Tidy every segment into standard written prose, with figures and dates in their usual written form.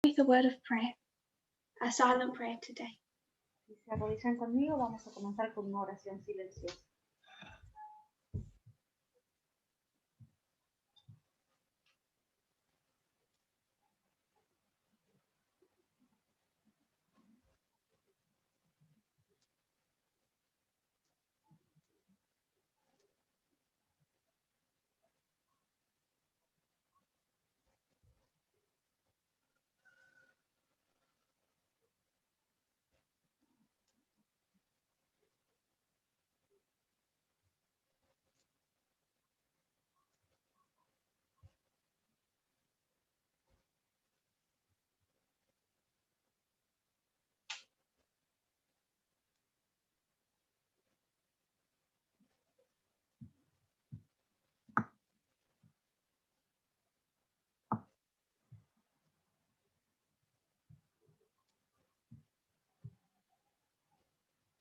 with a word of prayer, a silent prayer today. Si se arrodillan conmigo, vamos a comenzar con una oración silenciosa.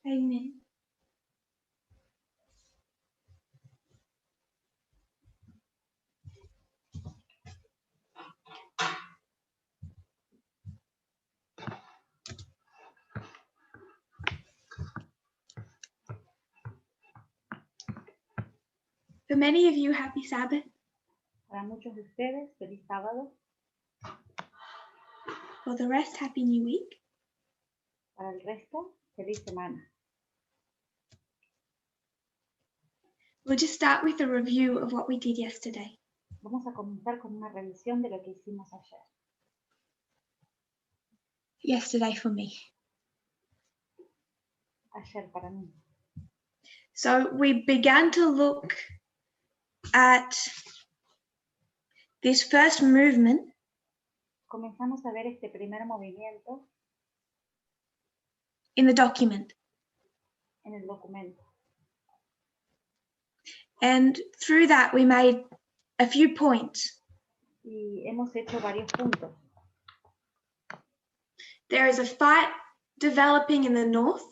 Amen. For many of you, happy Sabbath. Para muchos de ustedes, feliz sábado. For the rest, happy new week. Para el resto, feliz semana. We'll just start with a review of what we did yesterday. Vamos a comenzar con una revisión de lo que hicimos ayer. Yesterday for me. Ayer para mí. So we began to look at this first movement. Comenzamos a ver este primer movimiento In the document. en el documento. And through that, we made a few points. Y hemos hecho varios puntos. There is a fight developing in the north.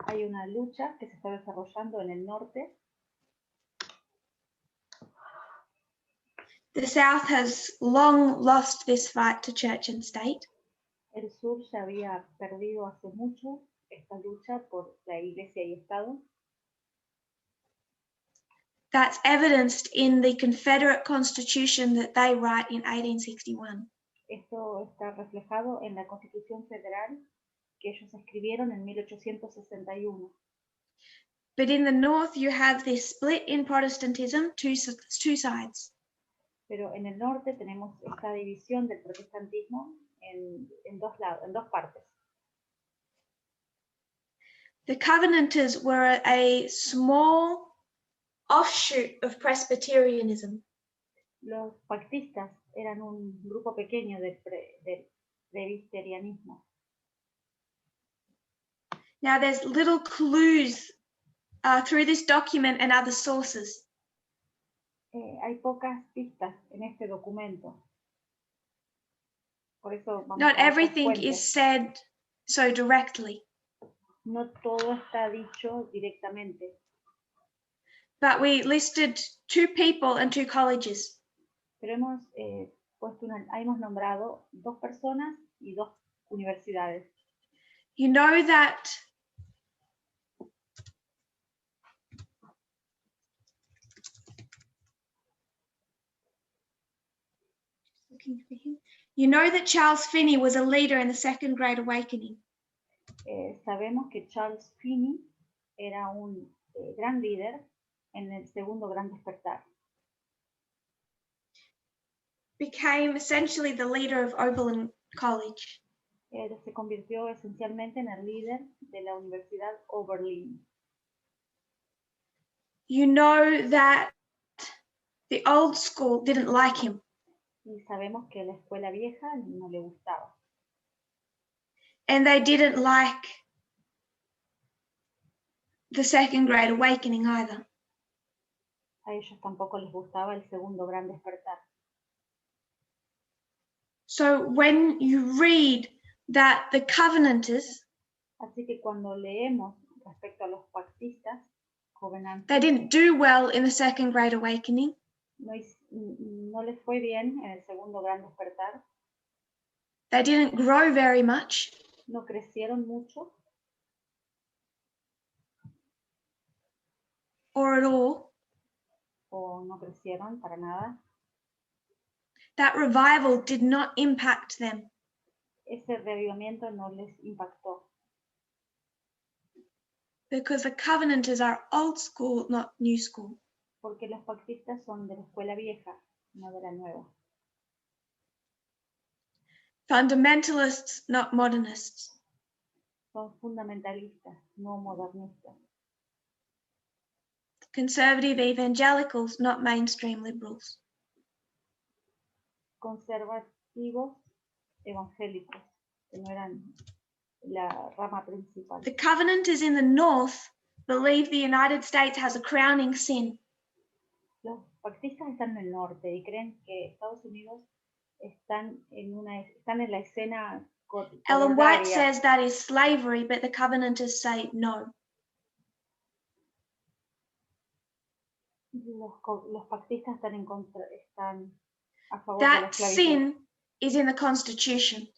Hay una lucha que se está desarrollando en el norte. The south has long lost this fight to church and state. El sur ya había perdido hace mucho esta lucha por la Iglesia y Estado. That's evidenced in the Confederate Constitution that they write in 1861. Esto está reflejado en la Constitución Federal que ellos escribieron en 1861. But in the north, you have this split in Protestantism, two sides. Pero en el norte tenemos esta división del protestantismo en dos lados, en dos partes. The Covenanters were a small offshoot of Presbyterianism. Los pactistas eran un grupo pequeño del presbiterianismo. Now, there's little clues through this document and other sources. Hay pocas pistas en este documento. Por eso vamos Not a everything is said so directly. No todo está dicho directamente. But we listed 2 people and 2 colleges. Pero hemos hemos nombrado 2 personas y 2 universidades. You know that you know that Charles Finney was a leader in the Second Great Awakening. Sabemos que Charles Finney era un gran líder en el segundo gran despertar. Became essentially the leader of Oberlin College. Se convirtió esencialmente en el líder de la Universidad Oberlin. You know that the old school didn't like him. Y sabemos que la escuela vieja no le gustaba. And they didn't like the Second Great Awakening either. A ellos tampoco les gustaba el segundo gran despertar. So when you read that the Covenanters, así que cuando leemos respecto a los pactistas, they didn't do well in the Second Great Awakening. No les fue bien en el segundo gran despertar. They didn't grow very much. No crecieron mucho Or at all. o no crecieron para nada. That revival did not impact them. Ese reavivamiento no les impactó. Because the Covenanters are old school, not new school. Porque los pactistas son de la escuela vieja, no de la nueva. Fundamentalists, not modernists. Son fundamentalistas, no modernistas. Conservative evangelicals, not mainstream liberals. Conservativos evangélicos, que no eran la rama principal. The Covenanters in the North believe the United States has a crowning sin. Los pactistas están en el norte y creen que Estados Unidos están en la escena Ellen White coronaria. says that is slavery, but the Covenanters say no. Los pactistas están en contra, están a favor de la That esclavitud. sin is in the Constitution.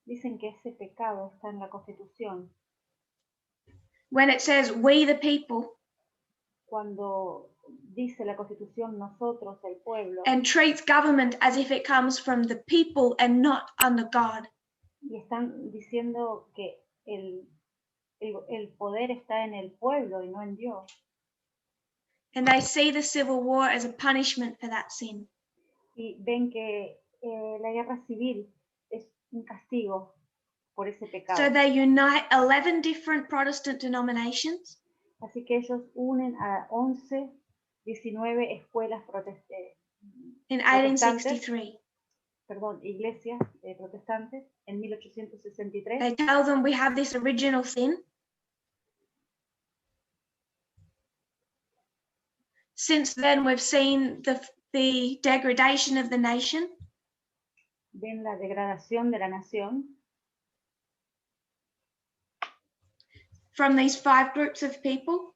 Dicen que ese pecado está en la Constitución. When it says we the people, Cuando dice la Constitución nosotros, el pueblo, and treats government as if it comes from the people and not under God. y están diciendo que el poder está en el pueblo y no en Dios. And they see the Civil War as a punishment for that sin. Y ven que la guerra civil es un castigo por ese pecado. So they unite 11 different Protestant denominations. Así que ellos unen a 19 escuelas In 1863. Iglesias protestantes en 1863. They tell them we have this original sin. Since then, we've seen the degradation of the nation. Ven la degradación de la nación. From these 5 groups of people.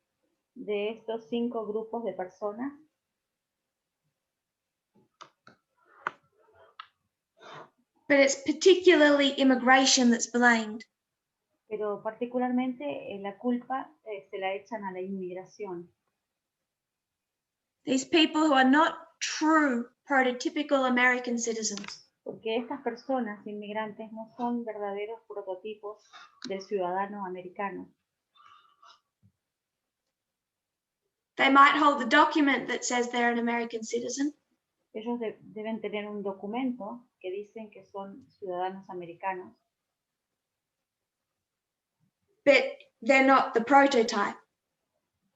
De estos 5 grupos de personas. But it's particularly immigration that's blamed. Pero particularmente la culpa se la echan a la inmigración. These people who are not true prototypical American citizens. Porque estas personas inmigrantes no son verdaderos prototipos del ciudadano americano. They might hold the document that says they're an American citizen. Ellos deben tener un documento que dicen que son ciudadanos americanos. But they're not the prototype.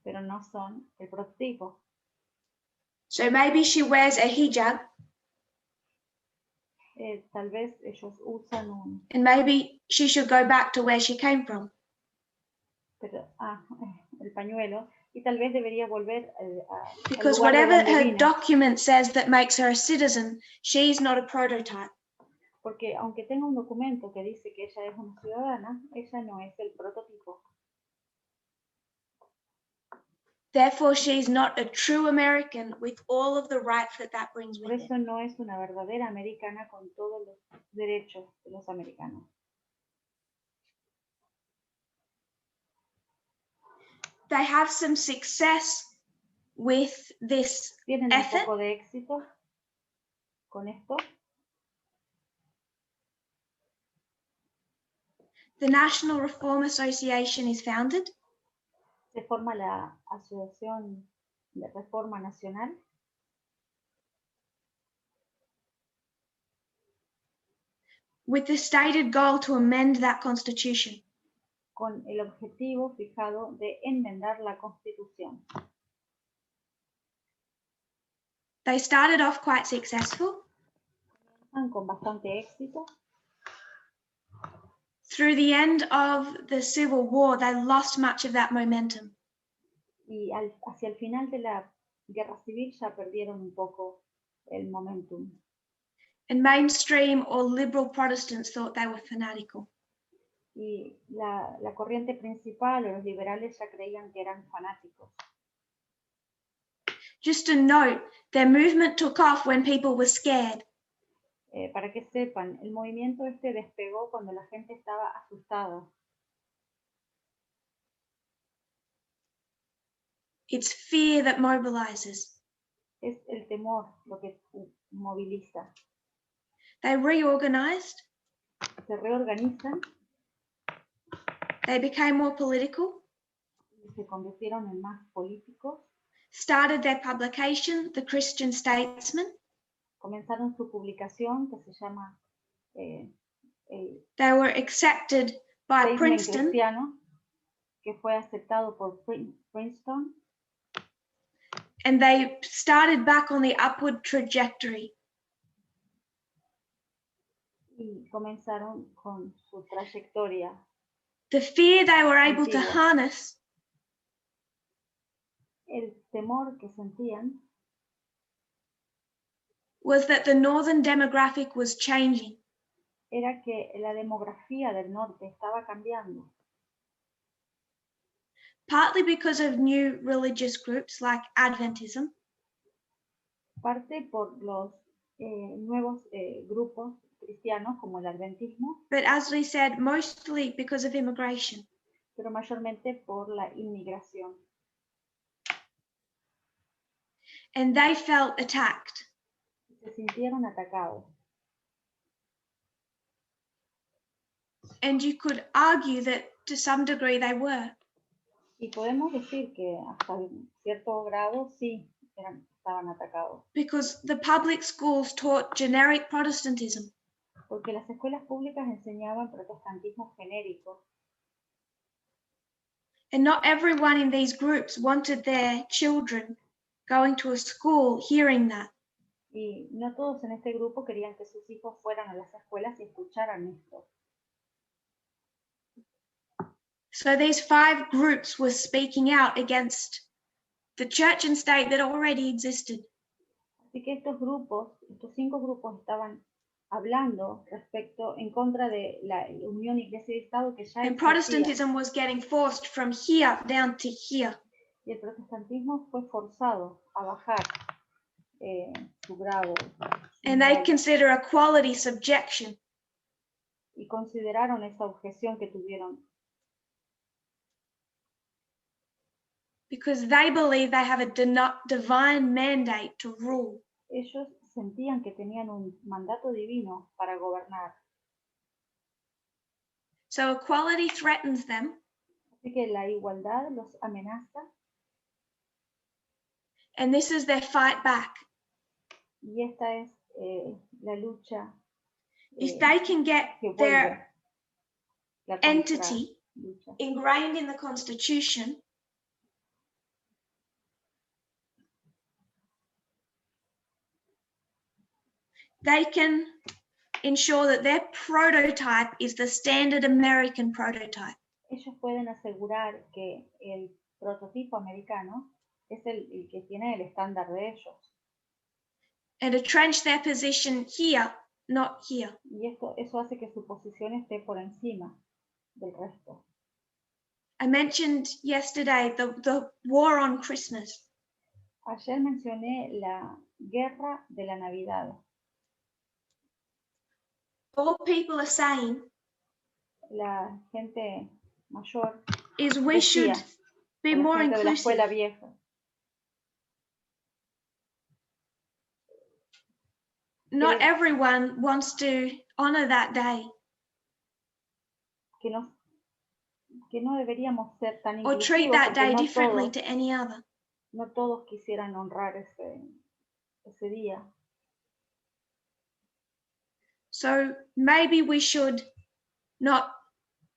Pero no son el prototipo. So maybe she wears a hijab. Tal vez ellos usan un... And maybe she should go back to where she came from. El pañuelo. Y tal vez debería volver a... Because whatever her document says that makes her a citizen, she's not a prototype. Porque aunque tenga un documento que dice que ella es una ciudadana, ella no es el prototipo. Therefore, she's not a true American with all of the rights that brings with it. Por eso no es una verdadera americana con todos los derechos de los americanos. They have some success with this Tienen effort. Un poco de éxito con esto. The National Reform Association is founded. Se forma la Asociación de Reforma Nacional. With the stated goal to amend that constitution. Con el objetivo fijado de enmendar la Constitución. They started off quite successful. Con bastante éxito. Through the end of the Civil War, they lost much of that momentum. Y hacia el final de la Guerra Civil ya perdieron un poco el momentum. And mainstream or liberal Protestants thought they were fanatical. Y la corriente principal o los liberales ya creían que eran fanáticos. Just a note, their movement took off when people were scared. Para que sepan, el movimiento este despegó cuando la gente estaba asustada. It's fear that mobilizes. Es el temor lo que moviliza. They reorganized. Se reorganizan. They became more political. Se convirtieron en más políticos. Started their publication, The Christian Statesman. Comenzaron su publicación que se llama They were accepted by Princeton. Cristiano, que fue aceptado por Princeton. And they started back on the upward trajectory. Y comenzaron con su trayectoria. The fear they were able to harness. El temor que sentían was that the northern demographic was changing. Era que la demografía del norte estaba cambiando. Partly because of new religious groups like Adventism. Parte por los nuevos grupos cristianos como el adventismo. But as we said, mostly because of immigration. Pero mayormente por la inmigración. And they felt attacked. Se sintieron atacados. And you could argue that to some degree they were. Y podemos decir que hasta cierto grado sí estaban atacados. Because the public schools taught generic Protestantism. Porque las escuelas públicas enseñaban protestantismo genérico. And not everyone in these groups wanted their children going to a school hearing that. Y no todos en este grupo querían que sus hijos fueran a las escuelas y escucharan esto. So these 5 groups were speaking out against the church and state that already existed. Así que estos 5 grupos estaban hablando en contra de la unión iglesia y estado que ya existía. And Protestantism was getting forced from here down to here. Y el protestantismo fue forzado a bajar su grado. And they consider a quality subjection. Y consideraron esa objeción que tuvieron. Because they believe they have a divine mandate to rule. Ellos sentían que tenían un mandato divino para gobernar. So equality threatens them. Así que la igualdad los amenaza. And this is their fight back. Y esta es la lucha. If they can get their entity ingrained in the Constitution, they can ensure that their prototype is the standard American prototype. Ellos pueden asegurar que el prototipo americano es el que tiene el estándar de ellos. And entrench their position here, not here. Y eso hace que su posición esté por encima del resto. I mentioned yesterday the war on Christmas. Ayer mencioné la guerra de la Navidad. All people are saying La gente mayor is we should be more inclusive. De la escuela inclusive. vieja. Not everyone wants to honor that day. Que no deberíamos ser tan Or treat inclusivos that porque day no differently todos, to any other. no todos quisieran honrar ese día. So maybe we should not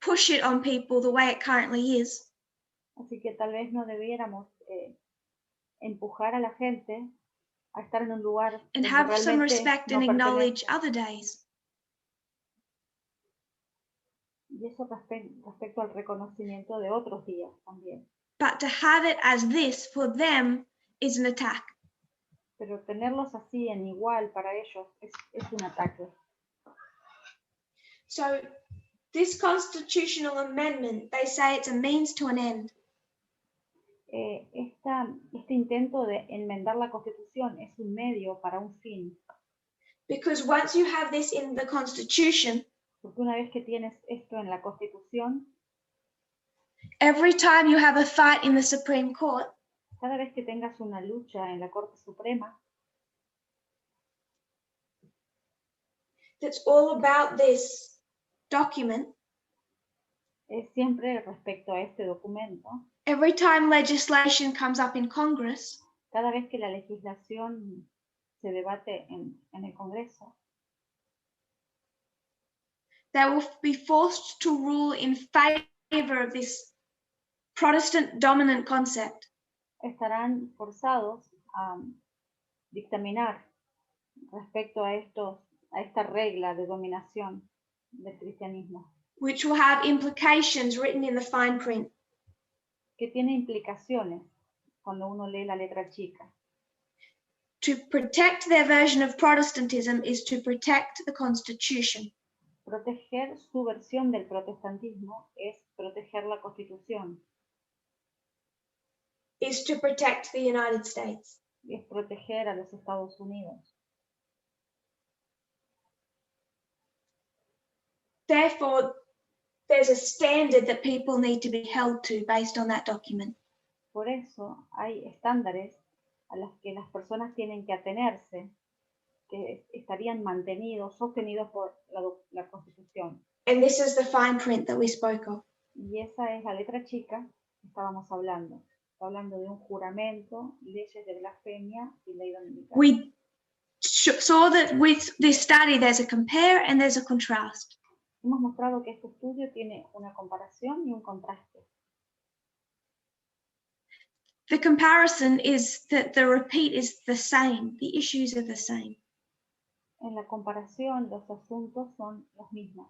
push it on people the way it currently is. Así que tal vez no debiéramos empujar a la gente a estar en un lugar And donde have some realmente respect no and acknowledge pertenece. other days. Y eso respecto al reconocimiento de otros días también. But to have it as this for them is an attack. Pero tenerlos así en igual para ellos es un ataque. So this constitutional amendment, they say it's a means to an end. Este intento de enmendar la Constitución es un medio para un fin. Because once you have this in the Constitution, Porque una vez que tienes esto en la Constitución, every time you have a fight in the Supreme Court, cada vez que tengas una lucha en la Corte Suprema, that's all about this document, es siempre respecto a este documento, every time legislation comes up in Congress, cada vez que la legislación se debate en el Congreso, they will be forced to rule in favor of this Protestant dominant concept. estarán forzados a dictaminar respecto a esta regla de dominación del cristianismo, which will have implications written in the fine print. que tiene implicaciones cuando uno lee la letra chica. To protect their version of Protestantism is to protect the Constitution. Proteger su versión del protestantismo es proteger la Constitución, Is to protect the United States. y es proteger a los Estados Unidos. Therefore, there's a standard that people need to be held to based on that document. Por eso hay estándares a los que las personas tienen que atenerse, que estarían mantenidos, sostenidos por la Constitución. And this is the fine print that we spoke of. Y esa es la letra chica que estábamos hablando. Está hablando de un juramento, leyes de blasfemia y ley dominical. We saw that with this study there's a compare and there's a contrast. Hemos mostrado que este estudio tiene una comparación y un contraste. The comparison is that the repeat is the same, the issues are the same. En la comparación, los asuntos son los mismos.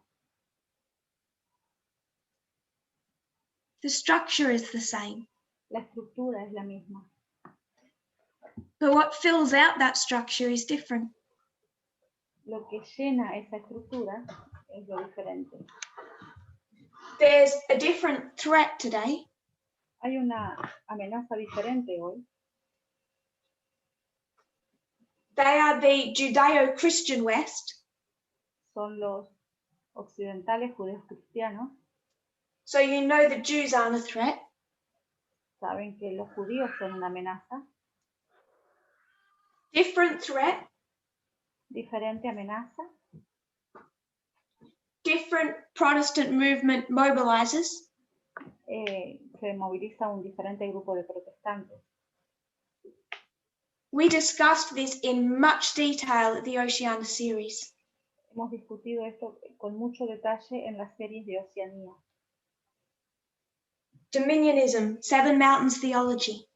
The structure is the same. La estructura es la misma. But what fills out that structure is different. Lo que llena esa estructura es lo diferente. There's a different threat today. Hay una amenaza diferente hoy. They are the Judeo-Christian West. Son los occidentales judíos cristianos. So you know the Jews aren't a threat. Saben que los judíos son una amenaza. Different threat. Diferente amenaza. Different Protestant movement mobilizes. Se moviliza un diferente grupo de protestantes. We discussed this in much detail at the Oceania series. Hemos discutido esto con mucho detalle en las series de Oceanía. Dominionism, Seven Mountains Theology.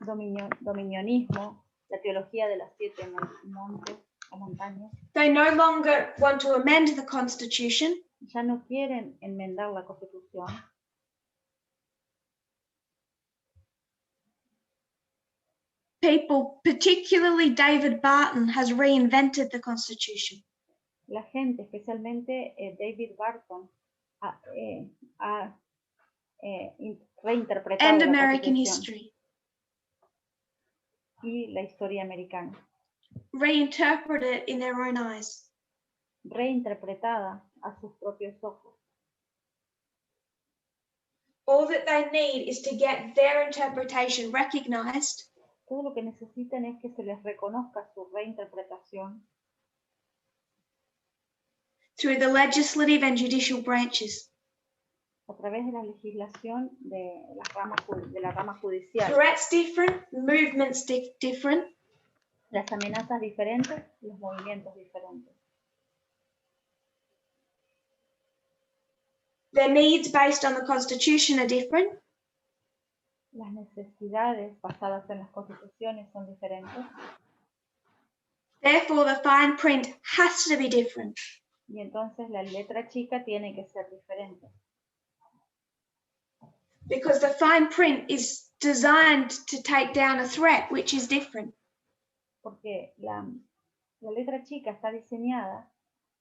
Dominionismo, la teología de las 7 montes o montañas. They no longer want to amend the Constitution. Ya no quieren enmendar la Constitución. People, particularly David Barton, has reinvented the Constitution. La gente, especialmente David Barton, ha reinterpretado And la American Constitución history. y la historia americana, Reinterpret it in their own eyes. reinterpretada a sus propios ojos. All that they need is to get their interpretation recognized. Todo lo que necesitan es que se les reconozca su reinterpretación Through the legislative and judicial branches. a través de la legislación de la rama judicial. Threats different, movements different. Las amenazas diferentes, los movimientos diferentes. Their needs based on the Constitution are different. Las necesidades basadas en las constituciones son diferentes Therefore, the fine print has to be different. y entonces la letra chica tiene que ser diferente. Because the fine print is designed to take down a threat which is different. Porque la letra chica está diseñada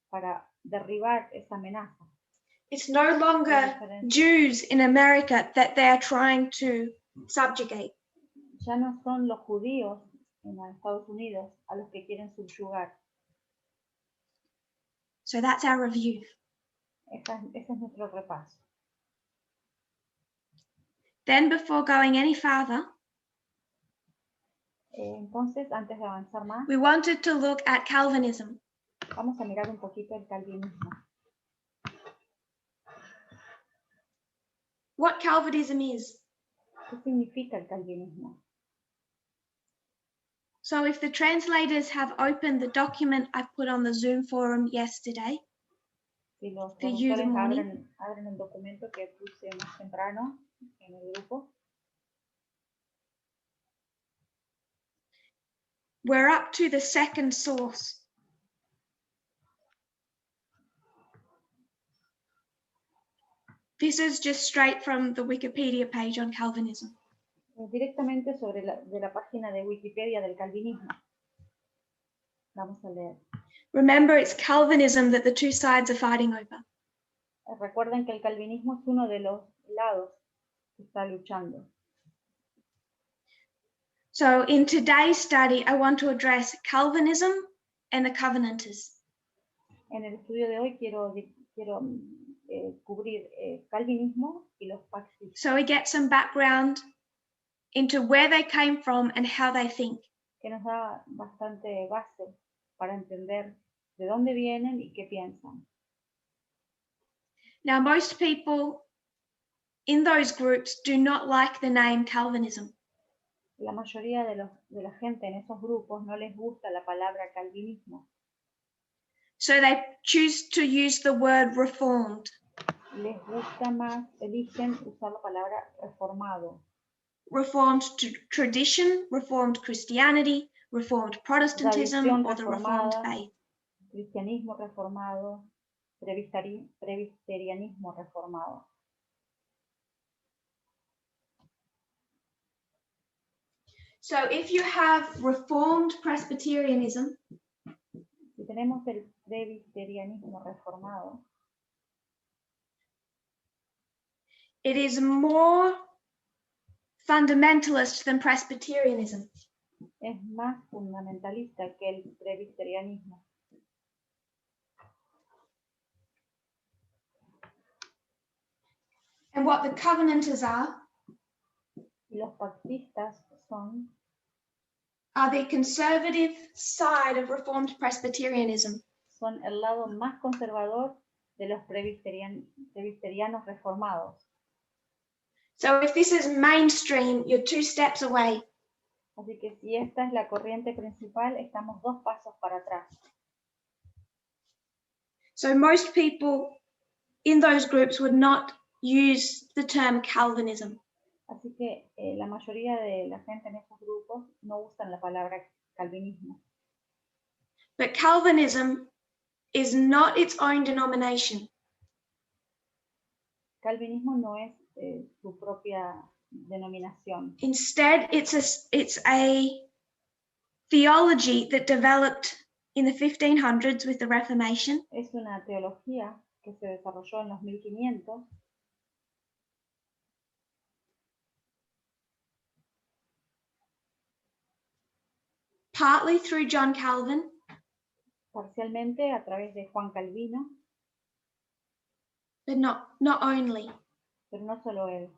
para derribar esa amenaza. It's no longer Jews in America that they are trying to subjugate. Ya no son los judíos en Estados Unidos a los que quieren subyugar. So that's our review. Ese es nuestro repaso. Then before going any further, Entonces, antes de avanzar más, we wanted to look at Calvinism. vamos a mirar un poquito el calvinismo. What Calvinism is. ¿Qué significa el calvinismo? So if the translators have opened the document I put on the Zoom forum yesterday, Si los for you the traductores morning, abren el documento que puse más temprano en el grupo, we're up to the second source. This is just straight from the Wikipedia page on Calvinism. directamente de la página de Wikipedia del calvinismo. Vamos a leer. Remember, it's Calvinism that the two sides are fighting over. Recuerden que el calvinismo es uno de los lados que está luchando. So in today's study, I want to address Calvinism and the Covenanters. En el estudio de hoy quiero cubrir calvinismo y los pactistas. So we get some background into where they came from and how they think. Que nos da bastante base para entender de dónde vienen y qué piensan. Now, most people in those groups do not like the name Calvinism. La mayoría de la gente en esos grupos no les gusta la palabra calvinismo. So they choose to use the word reformed. Les gusta más, eligen usar la palabra reformado. Reformed tradition, Reformed Christianity, Reformed Protestantism, or the Reformed faith. Cristianismo reformado, presbiterianismo reformado. So if you have Reformed Presbyterianism, si tenemos el presbiterianismo reformado, it is more fundamentalist than Presbyterianism. Es más fundamentalista que el presbiterianismo. And what the Covenanters are los pactistas are the conservative side of Reformed Presbyterianism. Son el lado más conservador de los presbiterianos reformados. So if this is mainstream, you're 2 steps away. Así que si esta es la corriente principal, estamos 2 pasos para atrás. So most people in those groups would not use the term Calvinism. Así que la mayoría de la gente en estos grupos no usan la palabra calvinismo. But Calvinism is not its own denomination. Calvinismo no es su propia denominación. Instead, it's a theology that developed in the 1500s with the Reformation. Es una teología que se desarrolló en los 1500. Partly through John Calvin. Parcialmente a través de Juan Calvino. But not only. Pero no solo él.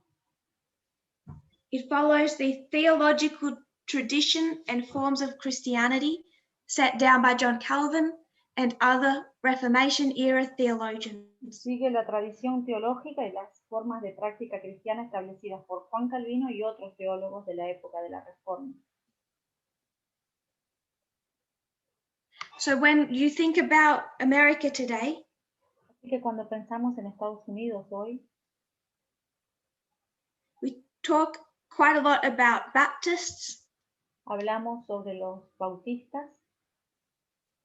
It follows the theological tradition and forms of Christianity set down by John Calvin and other Reformation era theologians. Sigue la tradición teológica y las formas de práctica cristiana establecidas por Juan Calvino y otros teólogos de la época de la Reforma. So when you think about America today, así que cuando pensamos en Estados Unidos hoy, we talk quite a lot about Baptists. Hablamos sobre los bautistas,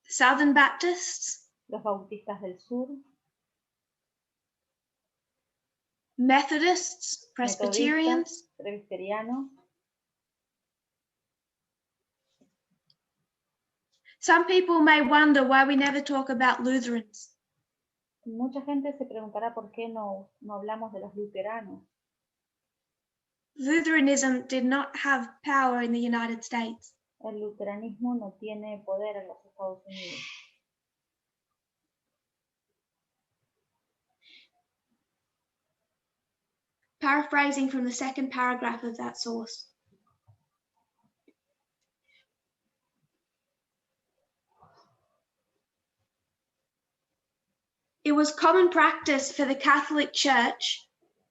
Southern Baptists, los bautistas del sur, Methodists, Presbyterians, presbiterianos. Some people may wonder why we never talk about Lutherans. Mucha gente se preguntará por qué no hablamos de los luteranos. Lutheranism did not have power in the United States. El luteranismo no tiene poder en los Estados Unidos. paraphrasing from the second paragraph of that source. It was common practice for the Catholic Church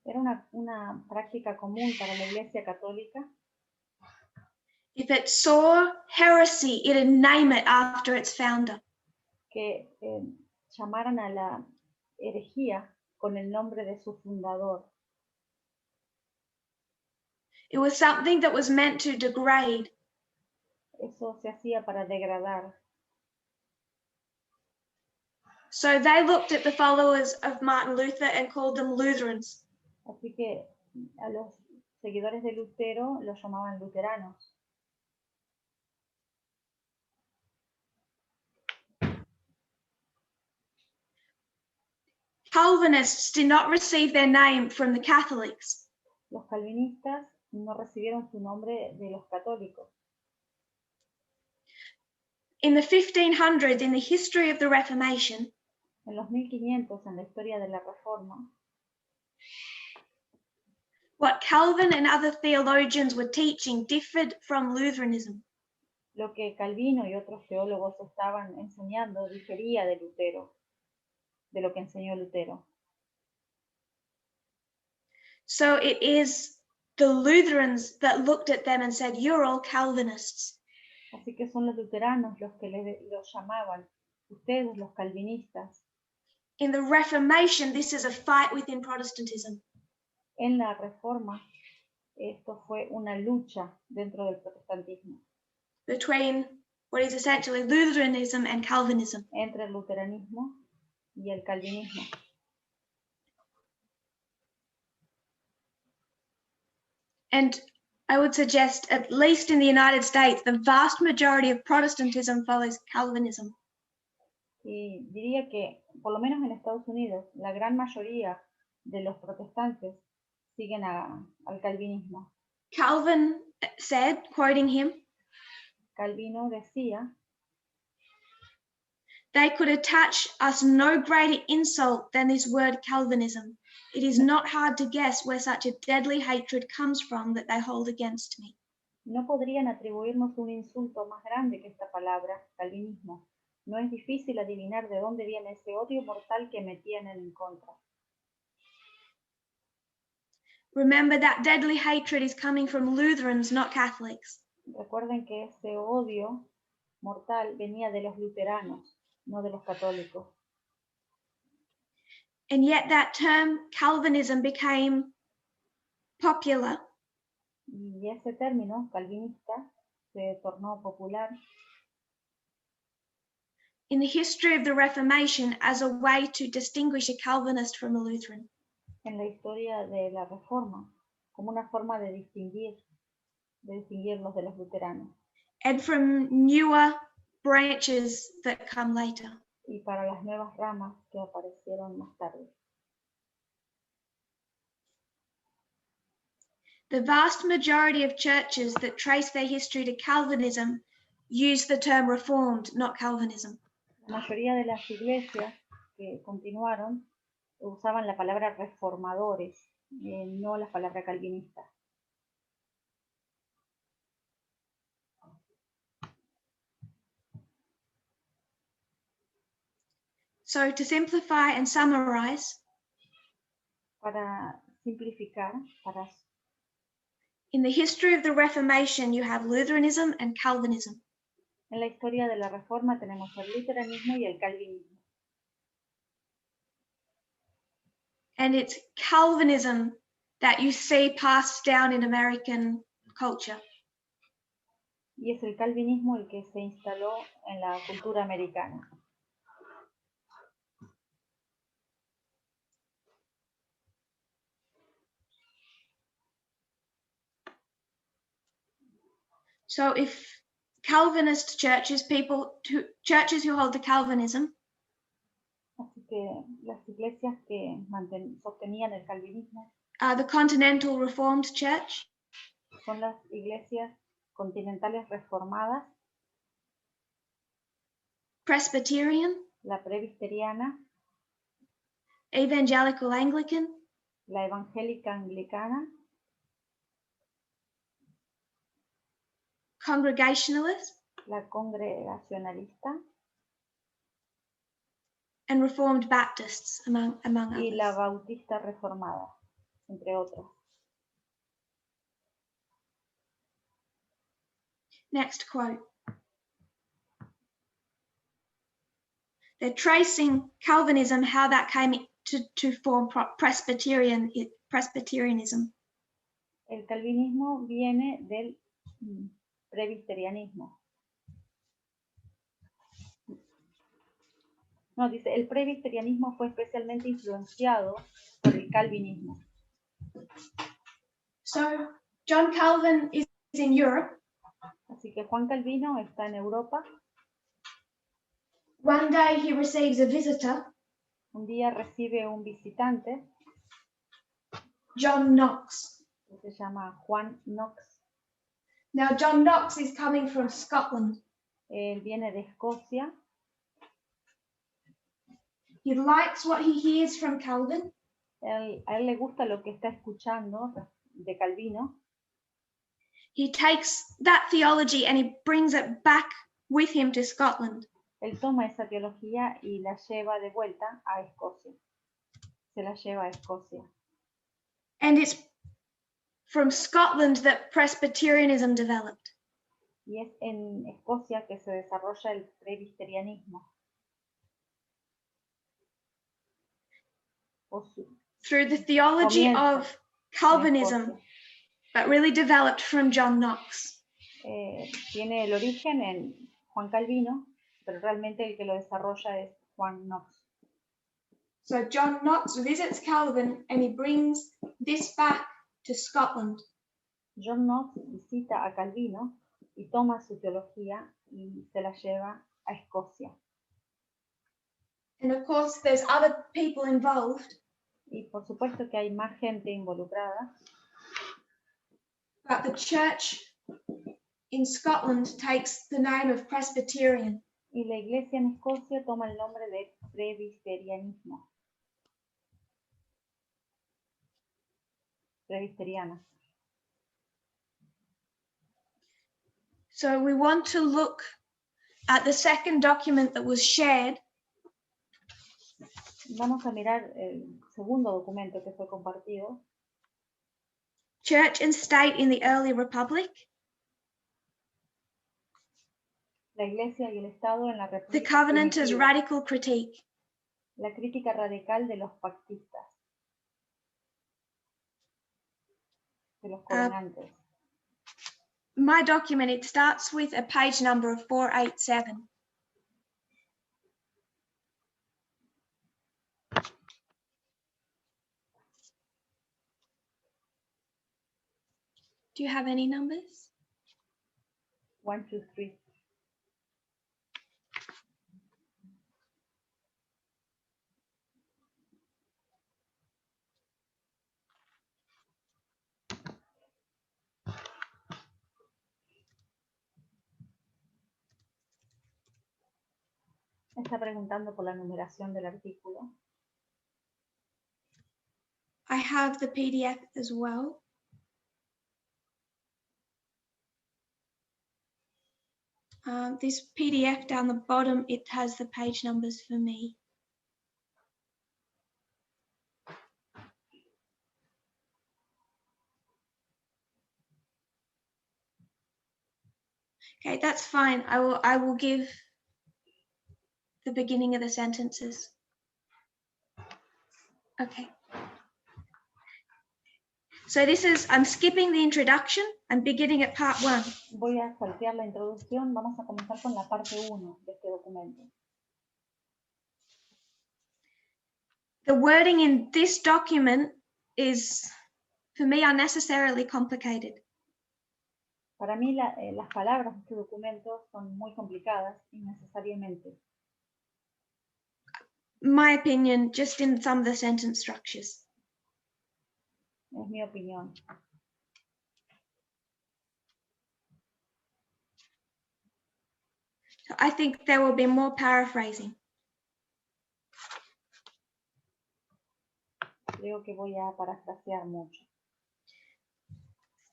Era una práctica común para la Iglesia Católica. if it saw heresy, it'd name it after its founder. Que llamaran a la herejía con el nombre de su fundador. It was something that was meant to degrade. Eso se hacía para degradar. So they looked at the followers of Martin Luther and called them Lutherans. Así que a los seguidores de Lutero los llamaban luteranos. Calvinists did not receive their name from the Catholics. Los calvinistas no recibieron su nombre de los católicos. In the 1500s, in the history of the Reformation, En los 1500, en la historia de la Reforma, what Calvin and other theologians were teaching differed from Lutheranism. lo que Calvino y otros teólogos estaban enseñando difería de Lutero, de lo que enseñó Lutero. So it is the Lutherans that looked at them and said, "You're all Calvinists." Así que son los luteranos los que los llamaban, ustedes los calvinistas. In the Reformation, this is a fight within Protestantism. En la Reforma, esto fue una lucha dentro del protestantismo. Between what is essentially Lutheranism and Calvinism. Entre el luteranismo y el calvinismo. And I would suggest, at least in the United States, the vast majority of Protestantism follows Calvinism. Y diría que, por lo menos en Estados Unidos, la gran mayoría de los protestantes siguen al calvinismo. Calvin said, quoting him, Calvino decía, "They could attach us no greater insult than this word Calvinism. It is not hard to guess where such a deadly hatred comes from that they hold against me." no podrían atribuirnos un insulto más grande que esta palabra, calvinismo. No es difícil adivinar de dónde viene ese odio mortal que me tienen en contra. Remember that deadly hatred is coming from Lutherans, not Catholics. Recuerden que ese odio mortal venía de los luteranos, no de los católicos. And yet that term Calvinism became popular Y ese término, calvinista, se tornó popular in the history of the Reformation as a way to distinguish a Calvinist from a Lutheran. en la historia de la Reforma, como una forma de distinguirlos de los luteranos. And from newer branches that come later. Y para las nuevas ramas que aparecieron más tarde. The vast majority of churches that trace their history to Calvinism use the term Reformed, not Calvinism. La mayoría de las iglesias que continuaron usaban la palabra reformadores, no la palabra calvinista. So to simplify and summarize, Para simplificar, in the history of the Reformation, you have Lutheranism and Calvinism. en la historia de la Reforma tenemos el luteranismo y el calvinismo. And it's Calvinism that you see passed down in American culture. Y es el calvinismo el que se instaló en la cultura americana. So if Calvinist churches, churches who hold to Calvinism, Así que las iglesias que sostenían el calvinismo the Continental Reformed Church, son las iglesias continentales reformadas, Presbyterian, la presbiteriana, Evangelical Anglican, la evangélica anglicana, Congregationalist, la congregacionalista and Reformed Baptists, among y others. la bautista reformada, entre otras. Next quote. They're tracing Calvinism, how that came to form Presbyterianism. El calvinismo viene del presbiterianismo. No, dice, el presbiterianismo fue especialmente influenciado por el calvinismo. So John Calvin is in Europe. Así que Juan Calvino está en Europa. One day he receives a visitor, Un día recibe un visitante John Knox. que se llama Juan Knox. Now John Knox is coming from Scotland. Él viene de Escocia. He likes what he hears from Calvin. A él le gusta lo que está escuchando de Calvino. He takes that theology and he brings it back with him to Scotland. Él toma esa teología y la lleva de vuelta a Escocia. Se la lleva a Escocia. And it's from Scotland that Presbyterianism developed. Y es en Escocia que se desarrolla el presbiterianismo. Through the theology of Calvinism, but really developed from John Knox. Tiene el origen en Juan Calvino, pero realmente el que lo desarrolla es Juan Knox. So John Knox visits Calvin and he brings this back to Scotland. John Knox visita a Calvino y toma su teología y se la lleva a Escocia. And of course there's other people involved. Y por supuesto que hay más gente involucrada. But the church in Scotland takes the name of Presbyterian. Y la iglesia en Escocia toma el nombre de presbiterianismo. Presbiteriana. So we want to look at the second document that was shared. Vamos a mirar el segundo documento que fue compartido. Church and State in the Early Republic. La Iglesia y el Estado en la República. The Covenanters' Primitiva. Radical Critique. La crítica radical de los pactistas. De los covenantes. My document, it starts with a page number of 487. Do you have any numbers? 1, 2, 3. Está preguntando por la numeración del artículo. I have the PDF as well. This PDF down the bottom, it has the page numbers for me. Okay, that's fine. I will give the beginning of the sentences. Okay. So I'm skipping the introduction. I'm beginning at part 1. Voy a saltear la introducción. Vamos a comenzar con la parte 1 de este documento. The wording in this document is, for me, unnecessarily complicated. Para mí las palabras de este documento son muy complicadas innecesariamente. My opinion, just in some of the sentence structures. Es mi opinión. So I think there will be more paraphrasing. Creo que voy a parafrasear mucho.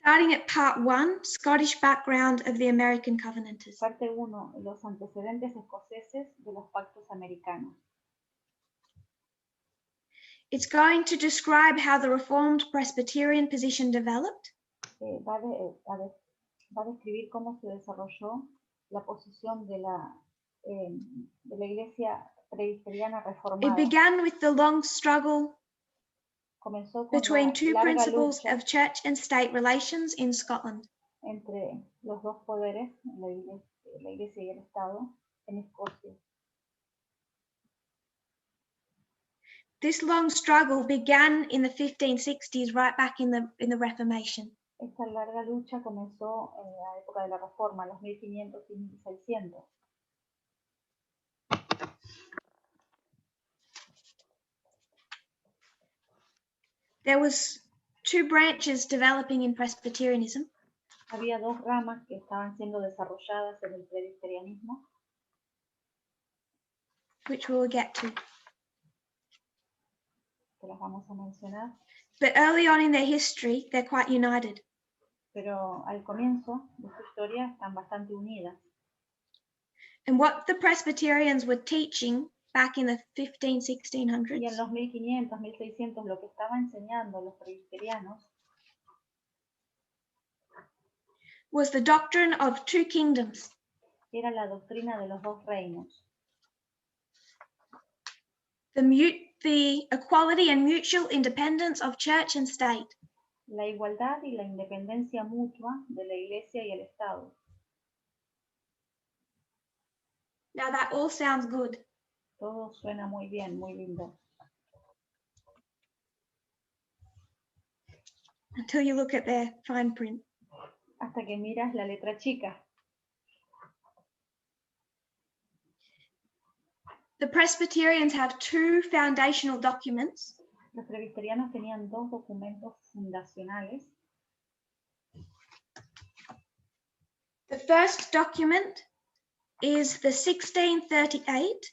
Starting at part 1, Scottish background of the American Covenanters. Parte 1. Los antecedentes escoceses de los pactos americanos. It's going to describe how the Reformed Presbyterian position developed. Va a describir cómo se desarrolló la posición de la Iglesia presbiteriana It reformada. began with the long struggle Comenzó con between la two larga principles lucha of church and state relations in Scotland. entre los dos poderes, la Iglesia y el Estado, en Escocia. This long struggle began in the 1560s, right back in the Reformation. Esta larga lucha comenzó en la época de la Reforma, los 1500 y 1600. There was two branches developing in Presbyterianism. Había dos ramas que estaban siendo desarrolladas en el presbiterianismo, Which we'll get to. que las vamos a mencionar, But early on in their history, they're quite united. pero al comienzo de su historia están bastante unidas. And what the Presbyterians were teaching back in the 1500s, Y en 1600s los 1500, 1600 lo que estaban enseñando los presbiterianos was the doctrine of two kingdoms. era la doctrina de los dos reinos, The equality and mutual independence of church and state. la igualdad y la independencia mutua de la Iglesia y el Estado. Now that all sounds good. Todo suena muy bien, muy lindo, Until you look at their fine print. hasta que miras la letra chica. The Presbyterians have two foundational documents. Los presbiterianos tenían dos documentos fundacionales. The first document is the 1638.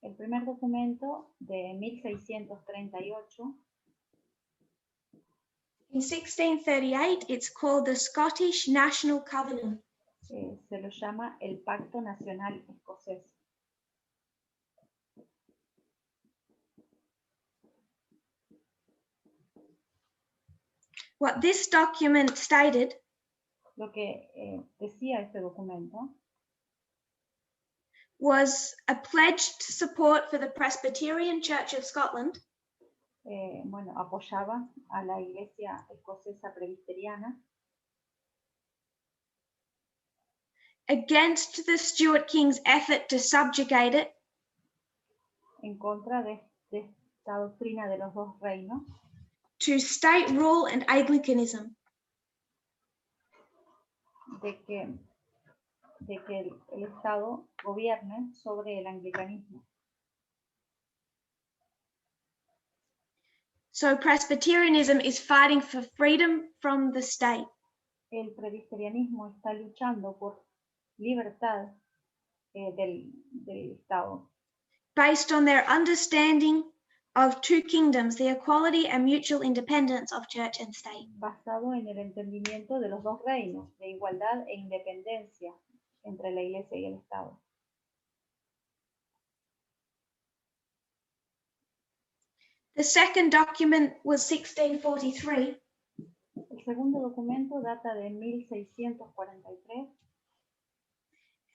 El primer documento de 1638, In 1638, it's called the Scottish National Covenant. se lo llama el Pacto Nacional Escocés. What this document stated Lo que decía este documento was a pledged support for the Presbyterian Church of Scotland apoyaba a la Iglesia escocesa presbiteriana against the Stuart King's effort to subjugate it, en contra de esta doctrina de los dos reinos, to state rule and Anglicanism. de que el Estado gobierne sobre el anglicanismo. So Presbyterianism is fighting for freedom from the state. El presbiterianismo está luchando por libertad del Estado, Based on their understanding of two kingdoms, the equality and mutual independence of church and state. basado en el entendimiento de los dos reinos, de igualdad e independencia entre la Iglesia y el Estado. The second document was 1643. El segundo documento data de 1643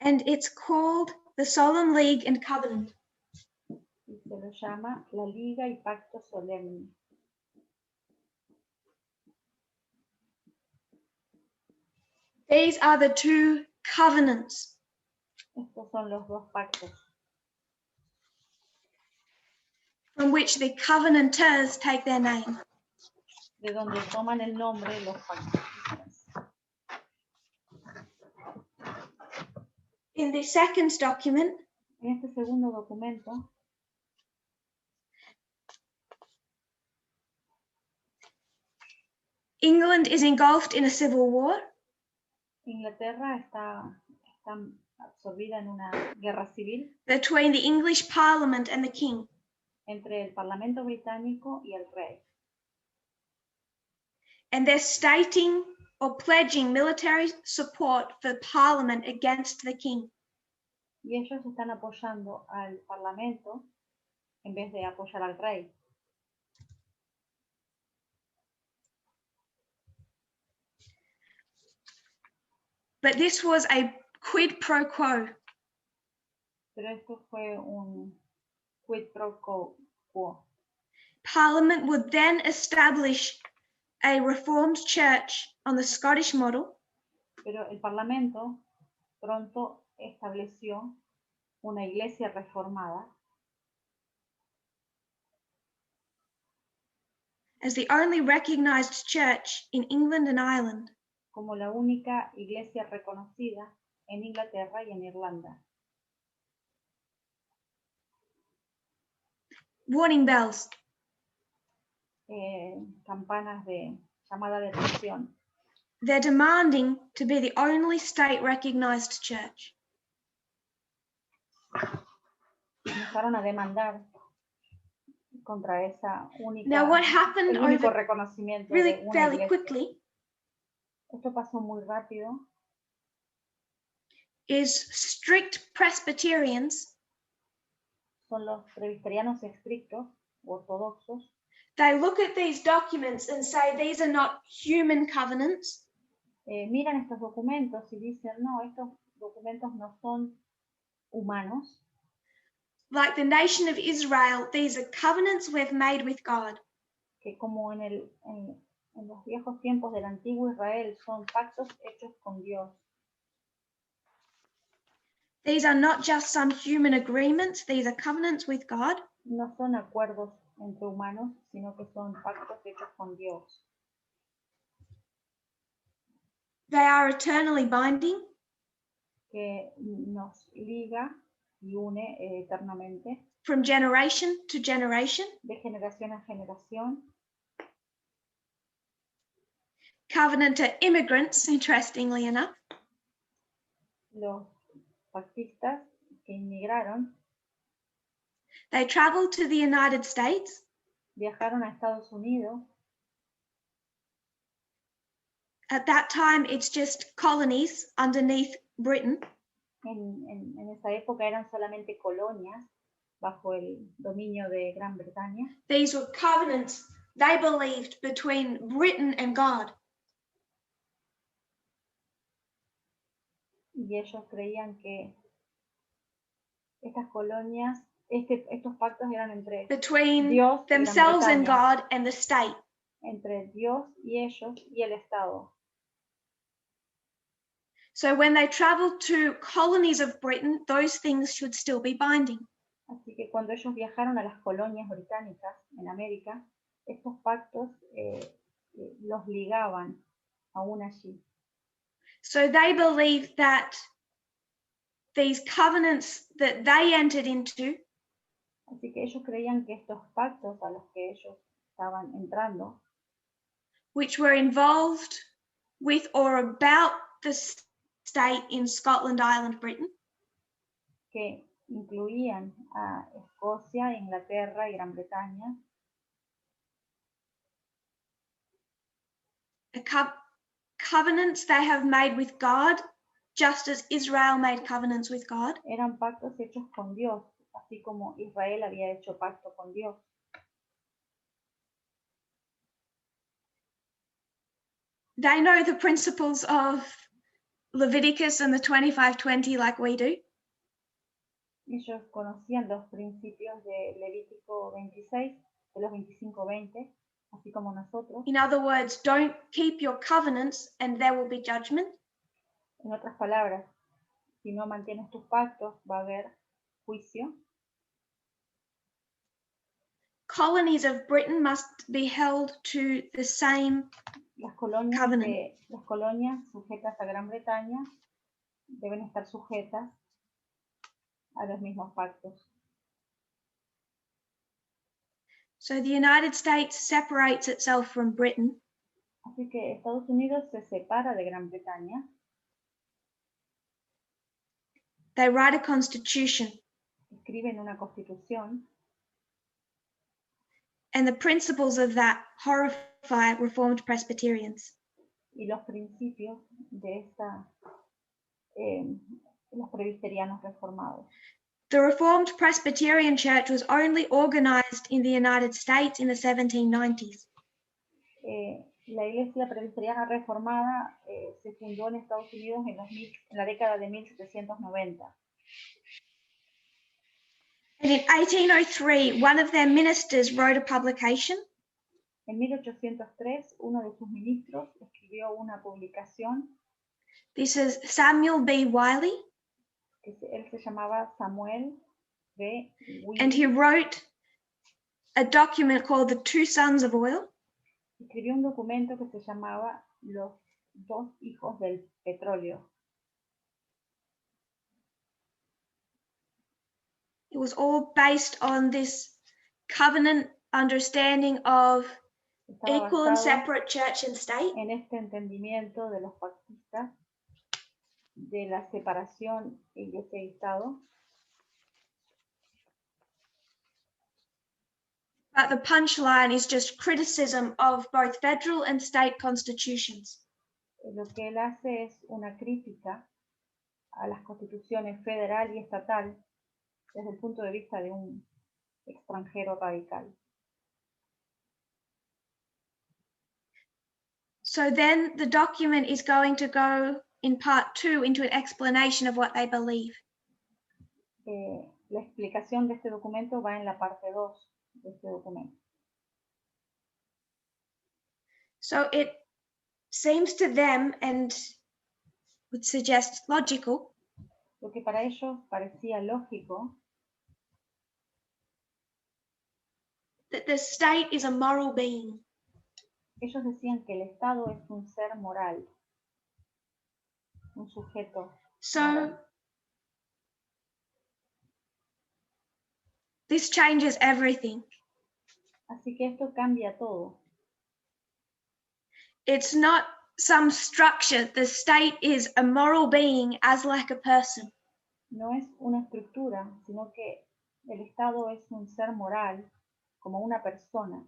And it's called the Solemn League and Covenant. y se lo llama la Liga y Pacto Solemne. These are the two covenants Estos son los dos pactos from which the covenanters take their name. de donde toman el nombre los pactistas. In the second document, En este segundo documento, England is engulfed in a civil war. Inglaterra está absorbida en una guerra civil Between the English Parliament and the King. entre el Parlamento británico y el rey. And they're stating or pledging military support for Parliament against the king. Y ellos están apoyando al Parlamento en vez de apoyar al rey. But this was a quid pro quo. Pero esto fue un quid pro quo. Parliament would then establish a reformed church on the Scottish model, Pero el Parlamento pronto estableció una iglesia reformada as the only recognized church in England and Ireland. como la única iglesia reconocida en Inglaterra y en Irlanda. Warning bells. Campanas de llamada de atención. They're demanding to be the only state recognized church. Comenzaron a demandar contra esa única, Now what happened el único over reconocimiento really de una fairly iglesia. quickly Esto pasó muy rápido. is strict Presbyterians, Son los presbiterianos estrictos, ortodoxos. they look at these documents and say these are not human covenants. Miran estos documentos y dicen, no, estos documentos no son humanos. Like the nation of Israel, these are covenants we've made with God. Que como en los viejos tiempos del antiguo Israel son pactos hechos con Dios. These are not just some human agreements, these are covenants with God. No son acuerdos entre humanos, sino que son pactos hechos con Dios. They are eternally binding. Que nos liga y une eternamente. From generation to generation. De generación a generación. Covenant to immigrants, interestingly enough. Los pactistas que inmigraron. They traveled to the United States. Viajaron a Estados Unidos. At that time, it's just colonies underneath Britain. En esa época eran solamente colonias bajo el dominio de Gran Bretaña. These were covenants they believed between Britain and God. Y ellos creían que estas colonias, estos pactos eran entre between Dios themselves y and God and the state. Entre Dios y ellos y el Estado. So when they traveled to colonies of Britain, those things should still be binding. Así que cuando ellos viajaron a las colonias británicas en América, estos pactos los ligaban aún allí. So they believed that these covenants that they entered into, así que ellos creían que estos pactos a los que ellos estaban entrando, which were involved with or about the state in Scotland, Ireland, Britain, que incluían a Escocia, Inglaterra y Gran Bretaña, covenants they have made with God, just as Israel made covenants with God. Eran pactos hechos con Dios, así como Israel había hecho pacto con Dios. They know the principles of Leviticus and the 25:20 like we do. Ellos conocían los principios de Levítico 26, de los 25:20, así como nosotros. In other words, don't keep your covenants and there will be judgment. En otras palabras, si no mantienes tus pactos, va a haber juicio. Colonies of Britain must be held to the same covenant. Las colonias sujetas a Gran Bretaña deben estar sujetas a los mismos pactos. So the United States separates itself from Britain. Así que Estados Unidos se separa de Gran Bretaña. They write a constitution. Escriben una constitución. And the principles of that horrify Reformed Presbyterians. Y los principios de los presbiterianos reformados. The Reformed Presbyterian Church was only organized in the United States in the 1790s. La Iglesia Presbiteriana Reformada se fundó en Estados Unidos en la década de 1790. And in 1803, one of their ministers wrote a publication. En 1803, uno de sus ministros escribió una publicación. This is Samuel B. Wiley. Él se llamaba Samuel B. Wiley. And he wrote a document called The Two Sons of Oil. Escribió un documento que se llamaba Los dos hijos del petróleo. It was all based on this covenant understanding of equal and separate church and state. En este entendimiento de los pactistas de la separación iglesia y Estado. But the punchline is just criticism of both federal and state constitutions. Lo que él hace es una crítica a las constituciones federal y estatal desde el punto de vista de un extranjero radical. So then the document is going to go in part 2 into an explanation of what they believe. La explicación de este documento va en la parte 2 de este documento. So it seems to them, and would suggest logical, lo que para ellos parecía lógico, that the state is a moral being. Ellos decían que el Estado es un ser moral, un sujeto moral. This changes everything. Así que esto cambia todo. It's not some structure. The state is a moral being as like a person. No es una estructura, sino que el Estado es un ser moral, como una persona.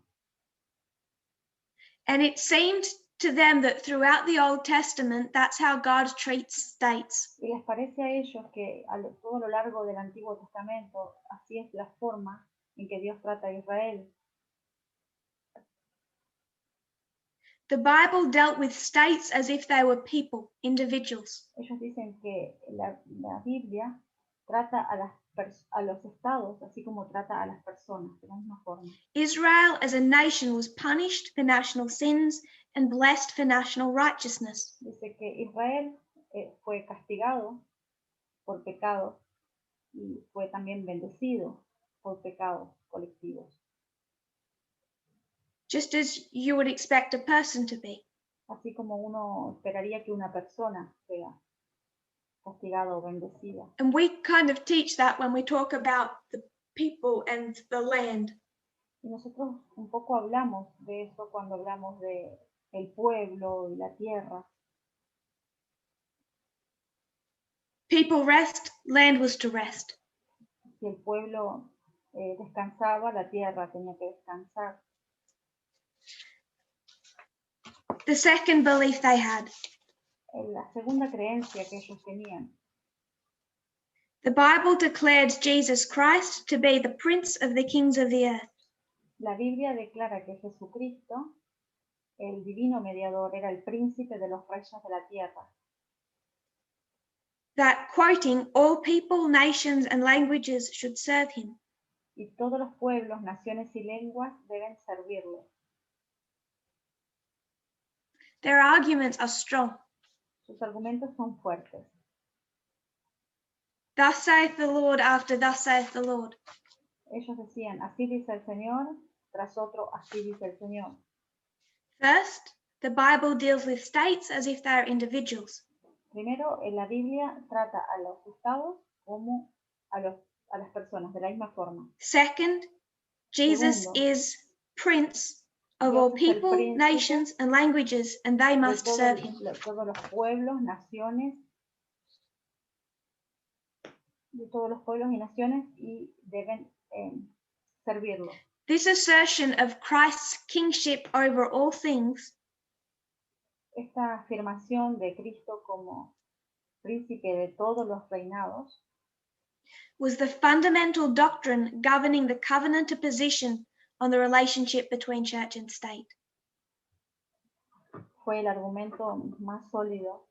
And it seemed to them that throughout the Old Testament, that's how God treats states. Y les parece a ellos que todo lo largo del Antiguo Testamento, así es la forma en que Dios trata a Israel. The Bible dealt with states as if they were people, individuals. Ellos dicen que la Biblia trata a los estados así como trata a las personas, de la misma forma. Israel as a nation was punished for national sins and blessed for national righteousness. Dice que Israel fue castigado por pecados y fue también bendecido por pecados colectivos. Just as you would expect a person to be. Así como uno esperaría que una persona sea castigada o bendecida. And we kind of teach that when we talk about the people and the land. Y nosotros un poco hablamos de eso cuando hablamos de el pueblo y la tierra. People rest, land was to rest. Si el pueblo descansaba, la tierra tenía que descansar. The second belief they had. La segunda creencia que ellos tenían. The Bible declared Jesus Christ to be the Prince of the Kings of the earth. La Biblia declara que Jesucristo, el divino mediador, era el príncipe de los reyes de la tierra. That, quoting, all people, nations, and languages should serve him. Y todos los pueblos, naciones y lenguas deben servirle. Their arguments are strong. Sus argumentos son fuertes. Thus saith the Lord after thus saith the Lord. Ellos decían, así dice el Señor, tras otro, así dice el Señor. First, the Bible deals with states as if they are individuals. Primero, en la Biblia trata a los estados como a las personas, de la misma forma. Second, Jesus is Prince of all people, nations, and languages, and they must serve him. Todos los pueblos, naciones, de todos los pueblos y naciones, y deben servirlo. This assertion of Christ's kingship over all things Esta afirmación de Cristo como príncipe de todos los reinados was the fundamental doctrine governing the covenantal position on the relationship between church and state. fue el argumento más sólido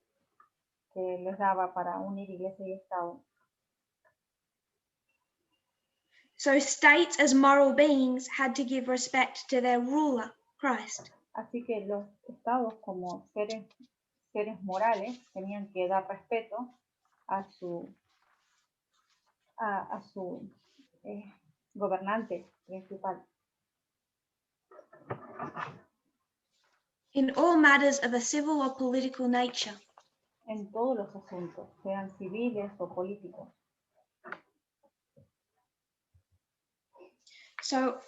que les daba para unir iglesia y Estado. So states as moral beings had to give respect to their ruler, Christ. Así que los estados como seres morales tenían que dar respeto a su gobernante principal. In all matters of a civil or political nature. En todos los asuntos, sean civiles o políticos. So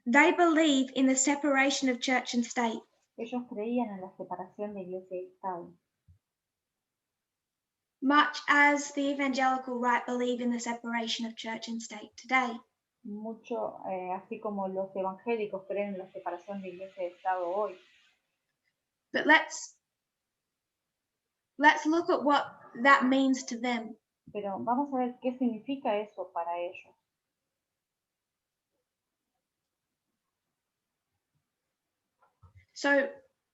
they believe in the separation of church and state. Ellos creían en la separación de iglesia y Estado. Much as the evangelical right believe in the separation of church and state today. Mucho, así como los evangélicos creen en la separación de iglesia y Estado hoy. But let's look at what that means to them. Pero vamos a ver qué significa eso para ellos. So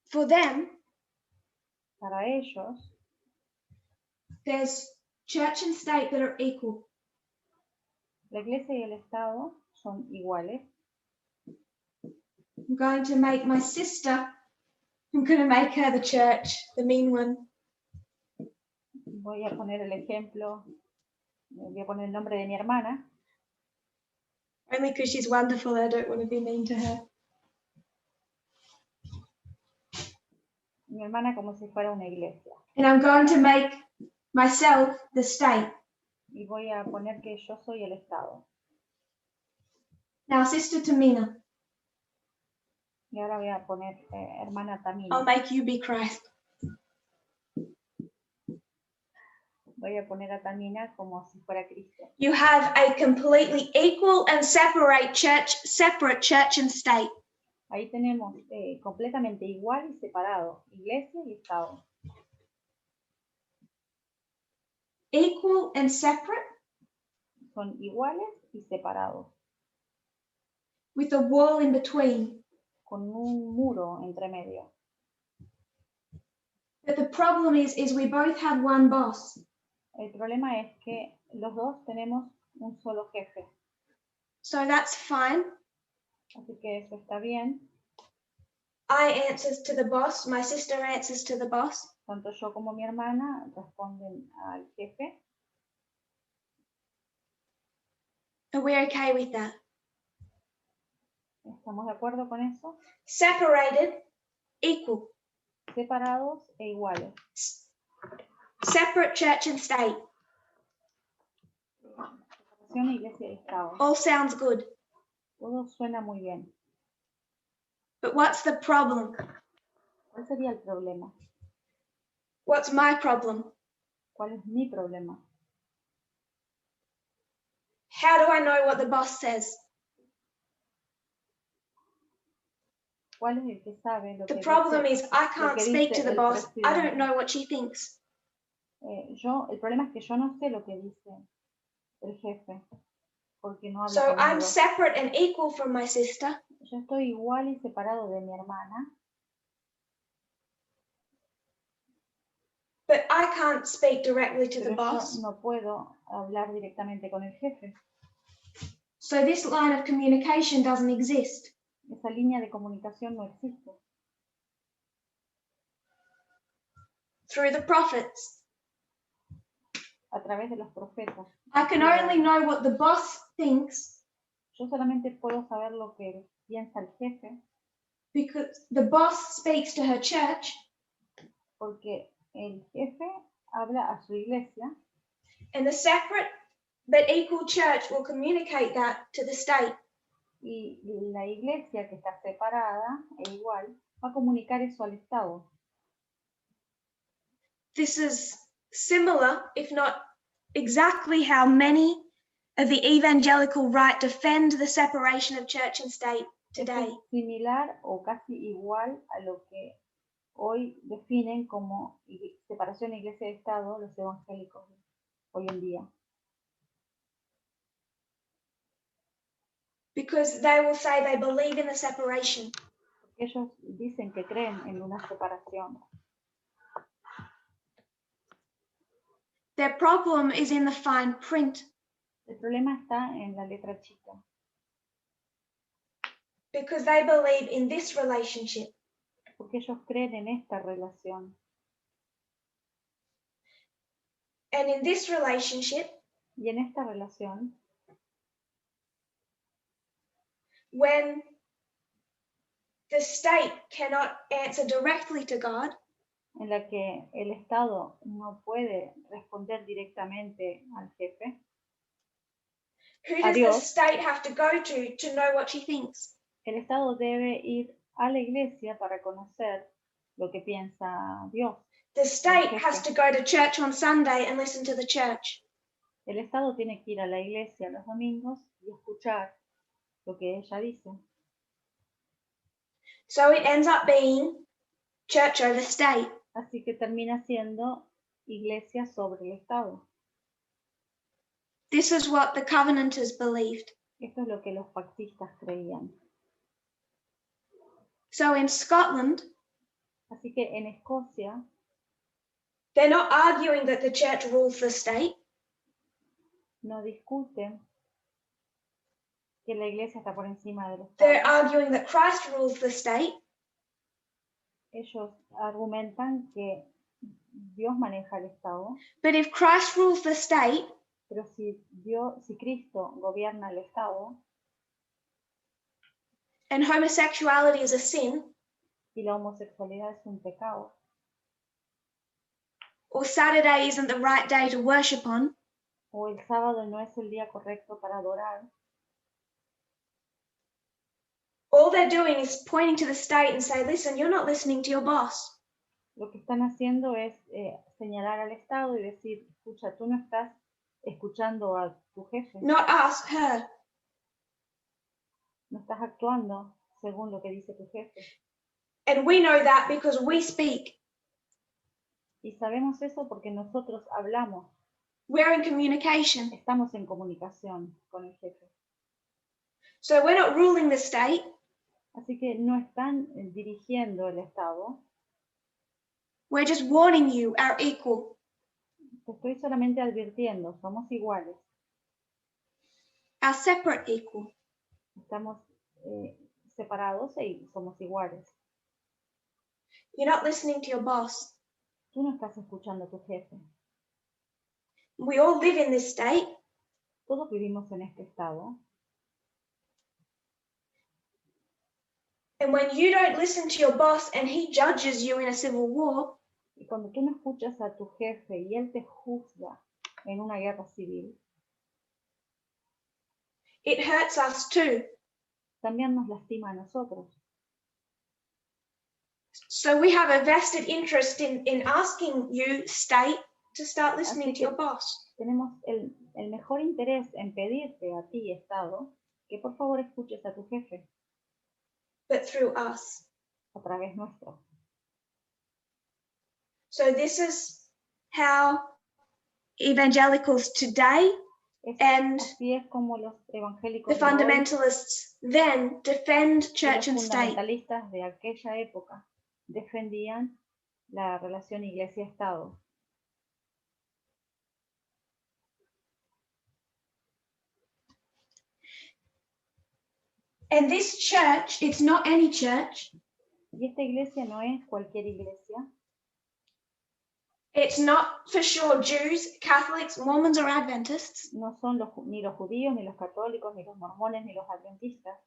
for them, para ellos, there's church and state that are equal. La iglesia y el Estado son iguales. I'm going to make my sister, I'm going to make her the church, the mean one. Voy a poner el ejemplo, voy a poner el nombre de mi hermana. Only because she's wonderful, I don't want to be mean to her. Mi hermana como si fuera una iglesia. And I'm going to make myself the state. Y voy a poner que yo soy el Estado. Now, Sister Tamina. Y ahora voy a poner hermana Tamina. I'll make you be Christ. Voy a poner a Tamina como si fuera Cristo. You have a completely equal and separate church and state. Ahí tenemos completamente igual y separado, iglesia y Estado. Equal and separate? Son iguales y separados. With a wall in between. Con un muro entre medio. But the problem is we both have one boss. El problema es que los dos tenemos un solo jefe. So that's fine. Así que eso está bien. I answers to the boss, my sister answers to the boss. Tanto yo como mi hermana responden al jefe. Are we okay with that? ¿Estamos de acuerdo con eso? Separated, equal. Separados e iguales. Separate church and state. Separación, iglesia y Estado. All sounds good. Todo suena muy bien. But what's the problem? ¿Cuál sería el problema? What's my problem? ¿Cuál es mi problema? How do I know what the boss says? ¿Cuál es el que sabe lo que The problem dice, is I can't speak to the boss. I don't know what she thinks. El problema es que yo no sé lo que dice el jefe, porque no hablo So conmigo. I'm separate and equal from my sister. Yo estoy igual y separado de mi hermana. But I can't speak directly to the Pero boss. yo no puedo hablar directamente con el jefe. So this line of communication doesn't exist. Esa línea de comunicación no existe. Through the prophets. A través de los profetas. I can only know what the boss thinks. Yo solamente puedo saber lo que piensa el jefe. Because the boss speaks to her church. Porque el jefe habla a su iglesia. And the separate but equal church will communicate that to the state. Y la iglesia que está separada e igual va a comunicar eso al Estado. This is similar, if not exactly how many of the evangelical right defend the separation of church and state today. Es similar o casi igual a lo que hoy definen como separación iglesia de Estado los evangélicos hoy en día. Because they will say they believe in the separation. Ellos dicen que creen en una separación. Their problem is in the fine print. El problema está en la letra chica. Because they believe in this relationship. Porque ellos creen en esta relación. And in this relationship, y en esta relación, when the state cannot answer directly to God, en la que el Estado no puede responder directamente al jefe, who does the state have to go to know what she thinks? El Estado debe ir a la iglesia para conocer lo que piensa Dios. The state has to go to church on Sunday and listen to the church. El Estado tiene que ir a la iglesia los domingos y escuchar lo que ella dice. So it ends up being church over state. Así que termina siendo iglesia sobre el Estado. This is what the Covenanters believed. Esto es lo que los pactistas creían. So in Scotland, así que en Escocia, they're not arguing that the church rules the state. No discuten que la iglesia está por encima del Estado. They're arguing that Christ rules the state. Ellos argumentan que Dios maneja el Estado. But if Christ rules the state, pero si Cristo gobierna el Estado, and homosexuality is a sin, y la homosexualidad es un pecado, or Saturday isn't the right day to worship on, o el sábado no es el día correcto para adorar, all they're doing is pointing to the state and say, listen, you're not listening to your boss. Lo que están haciendo es señalar al Estado y decir, escucha, tú no estás escuchando a tu jefe. Not us, her. No estás actuando según lo que dice tu jefe. And we know that because we speak. Y sabemos eso porque nosotros hablamos. We're in communication. Estamos en comunicación con el jefe. So we're not ruling the state. Así que no están dirigiendo el Estado. We're just warning you, our equal. Te estoy solamente advirtiendo, somos iguales. Our separate equal. Estamos separados y somos iguales. You're not listening to your boss. Tú no estás escuchando a tu jefe. We all live in this state. Todos vivimos en este estado. And when you don't listen to your boss and he judges you in a civil war, y cuando tú no escuchas a tu jefe y él te juzga en una guerra civil, it hurts us too. También nos lastima a nosotros. So we have a vested interest in asking you, state, to start listening to your boss. Tenemos el mejor interés en pedirte a ti, Estado, que por favor escuches a tu jefe. But through us. A través nuestro. So this is how evangelicals today and así es como los evangélicos the fundamentalists then defend church and state. Los fundamentalistas de aquella época defendían la relación iglesia-estado. And this church, it's not any church. Y esta iglesia no es cualquier iglesia. It's not for sure Jews, Catholics, Mormons or Adventists. No son ni los judíos, ni los católicos, ni los mormones, ni los adventistas.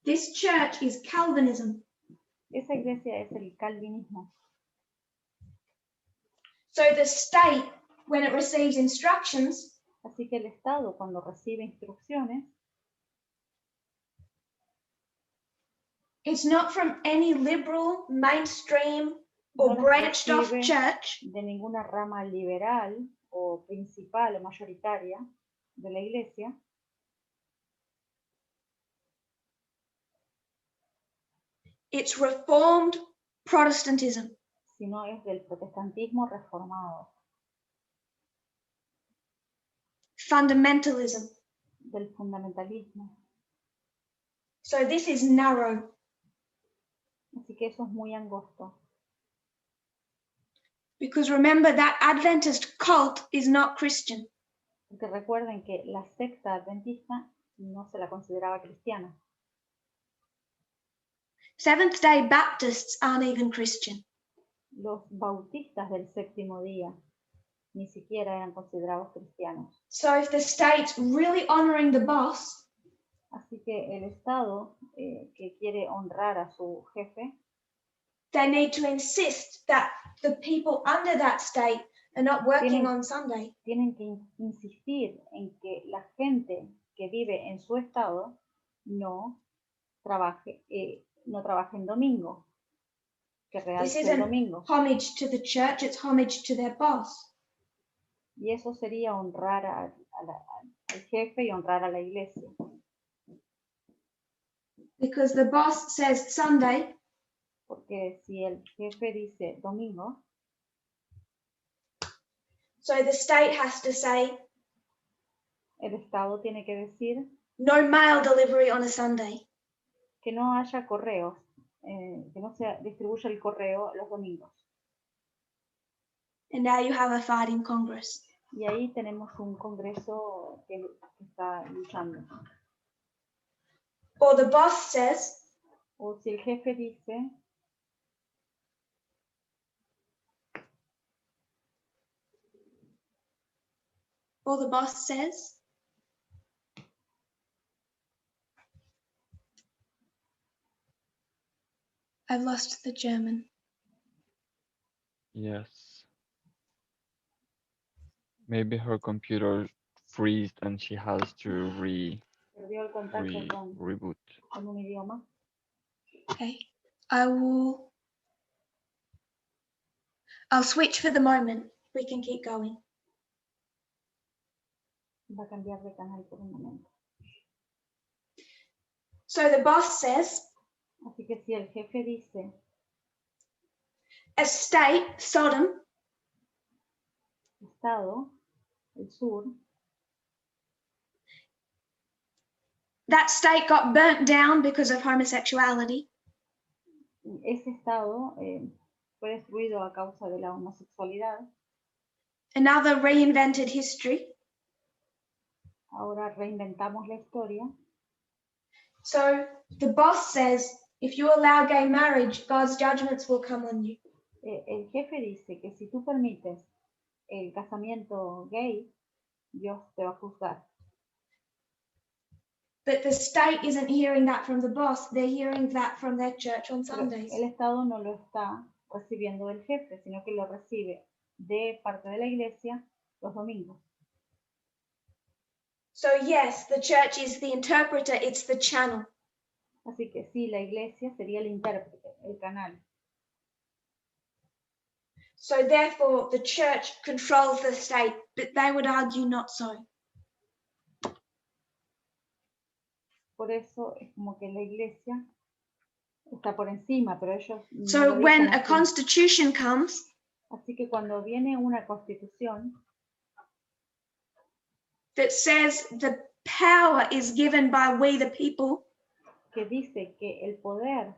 This church is Calvinism. Esa iglesia es el calvinismo. So the state, when it receives instructions, así que el Estado, cuando recibe instrucciones, it's not from any liberal, mainstream, or branched off church. De ninguna rama liberal o principal o mayoritaria de la iglesia, it's Reformed Protestantism. sino es del protestantismo reformado, Fundamentalism. del fundamentalismo. So this is narrow. Así que eso es muy angosto. Because remember that Adventist cult is not Christian. Porque recuerden que la secta adventista no se la consideraba cristiana. Seventh-day Baptists aren't even Christian. Los bautistas del séptimo día ni siquiera eran considerados cristianos. So if the state's really honoring the boss, Así que el Estado que quiere honrar a su jefe, they need to insist that the people under that state are not working on Sunday. Tienen que insistir en que la gente que vive en su estado no trabaje en domingo, que This realce el isn't domingo. homage to the church, it's homage to their boss. Y eso sería honrar al jefe y honrar a la iglesia. Because the boss says Sunday, Porque si el jefe dice domingo, so the state has to say el Estado tiene que decir no mail delivery on a Sunday. que no haya correos, que no se distribuya el correo los domingos. And now you have a fight in Congress. Y ahí tenemos un congreso que está luchando. Or the boss says, O si el jefe dice, I've lost the German. Yes. Maybe her computer freezed and she has to perdió el contacto reboot. con un idioma. Okay, I'll switch for the moment. We can keep going. Va a cambiar de canal por un momento. So the boss says, Así que si el jefe dice, a state, Sodom, Estado, el sur, that state got burnt down because of homosexuality. ese estado fue destruido a causa de la homosexualidad. Another reinvented history. Ahora reinventamos la historia. So the boss says, if you allow gay marriage, God's judgments will come on you. El jefe dice que si tú permites el casamiento gay, Dios te va a juzgar. But the state isn't hearing that from the boss, they're hearing that from their church on Pero Sundays. el Estado no lo está recibiendo del jefe, sino que lo recibe de parte de la iglesia los domingos. So yes, the church is the interpreter, it's the channel. Así que sí, la iglesia sería el intérprete, el canal. So therefore, the church controls the state, but they would argue not so. Por eso es como que la iglesia está por encima, pero ellos no So lo when dicen a así. constitution comes, Así que cuando viene una constitución that says the power is given by we the people, que dice que el poder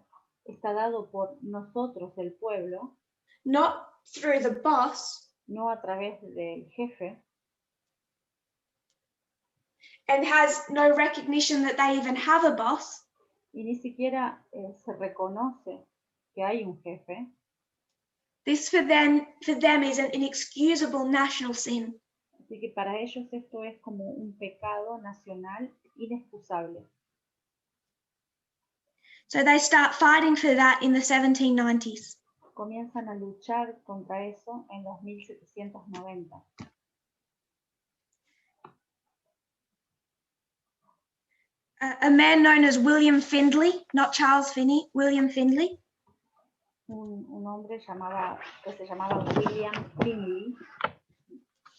está dado por nosotros, el pueblo, not through the boss, no a través del jefe, and has no recognition that they even have a boss, y ni siquiera se reconoce que hay un jefe, this for them is an inexcusable national sin. así que para ellos esto es como un pecado nacional inexcusable. So they start fighting for that in the 1790s. Comienzan a luchar contra eso en los 1790. A man known as William Findlay, not Charles Finney, William Findlay, Un hombre que se llamaba William Finley,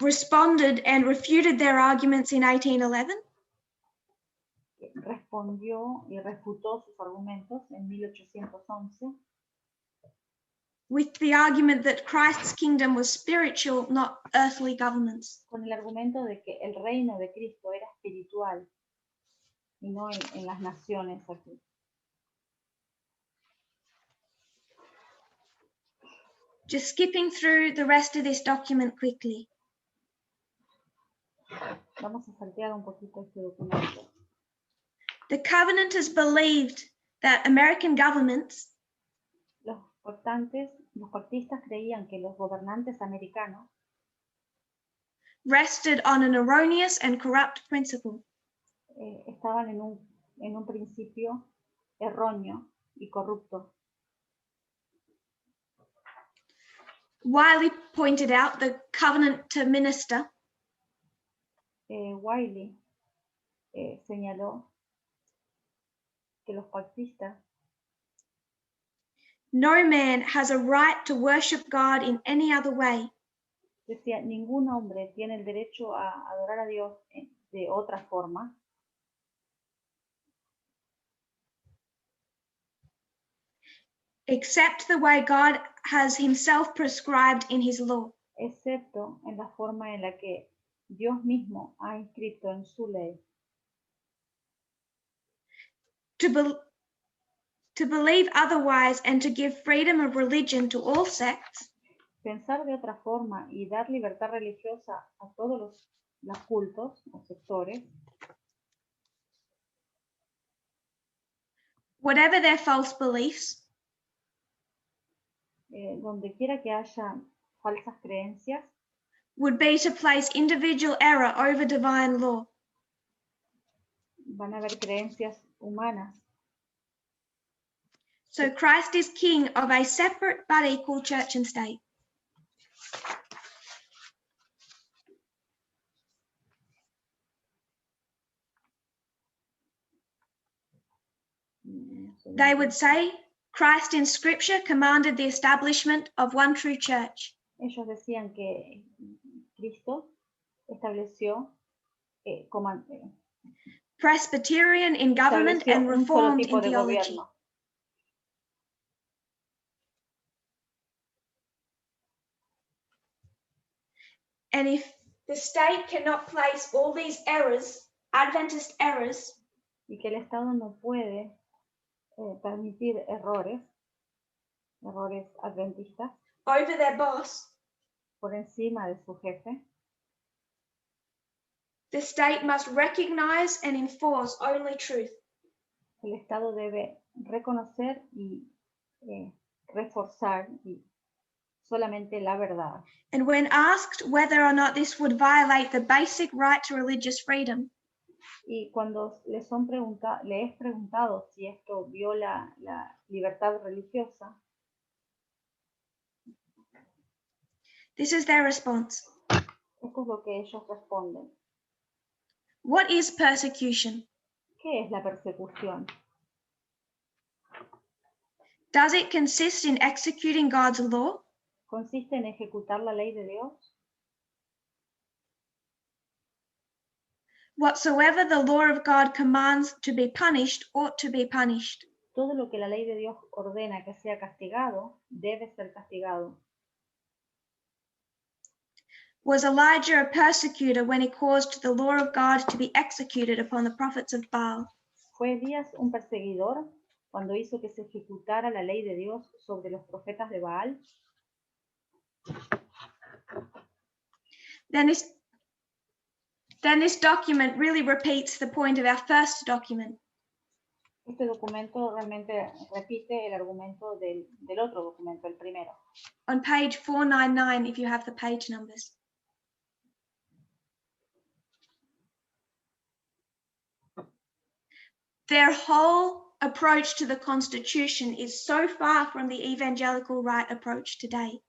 responded and refuted their arguments in 1811. Respondió y refutó sus argumentos en 1811 with the argument that Christ's kingdom was spiritual, not earthly governments. con el argumento de que el reino de Cristo era espiritual y no en las naciones aquí. Just skipping through the rest of this document quickly. Vamos a saltear un poquito este documento. The Covenanters believed that American governments Los pactistas creían que los gobernantes americanos rested on an erroneous and corrupt principle. estaban en un principio erróneo y corrupto. Wiley pointed out the Covenanter minister Wiley señaló que los pactistas, no man has a right to worship God in any other way decía, ningún hombre tiene el derecho a adorar a Dios de otra forma except the way God has himself prescribed in his law. excepto en la forma en la que Dios mismo ha inscrito en su ley. To believe otherwise and to give freedom of religion to all sects Pensar de otra forma y dar libertad religiosa a todos los cultos o sectores, whatever their false beliefs, donde quiera que haya falsas creencias, would be to place individual error over divine law. van a haber creencias humanas. So Christ is king of a separate but equal church and state. They would say, Christ in Scripture commanded the establishment of one true church. Ellos decían que Cristo estableció, Presbyterian in government and un solo Reformed tipo in de theology. gobierno. And if the state cannot place all these errors, Adventist errors, Y que el Estado no puede permitir errores adventistas over their boss, por encima de su jefe, the state must recognize and enforce only truth. el Estado debe reconocer y reforzar solamente la verdad. And when asked whether or not this would violate the basic right to religious freedom, Y cuando le es preguntado si esto viola la libertad religiosa, this is their response. esto es lo que ellos responden. What is persecution? ¿Qué es la persecución? Does it consist in executing God's law? ¿Consiste en ejecutar la ley de Dios? Whatsoever the law of God commands to be punished ought to be punished. Todo lo que la ley de Dios ordena que sea castigado, debe ser castigado. Was Elijah a persecutor when he caused the law of God to be executed upon the prophets of Baal? ¿Fue Elías un perseguidor cuando hizo que se ejecutara la ley de Dios sobre los profetas de Baal? Then this document really repeats the point of our first document. Este documento realmente repite el argumento del otro documento, el primero. On page 499, if you have the page numbers. Their whole approach to the Constitution is so far from the evangelical right approach today.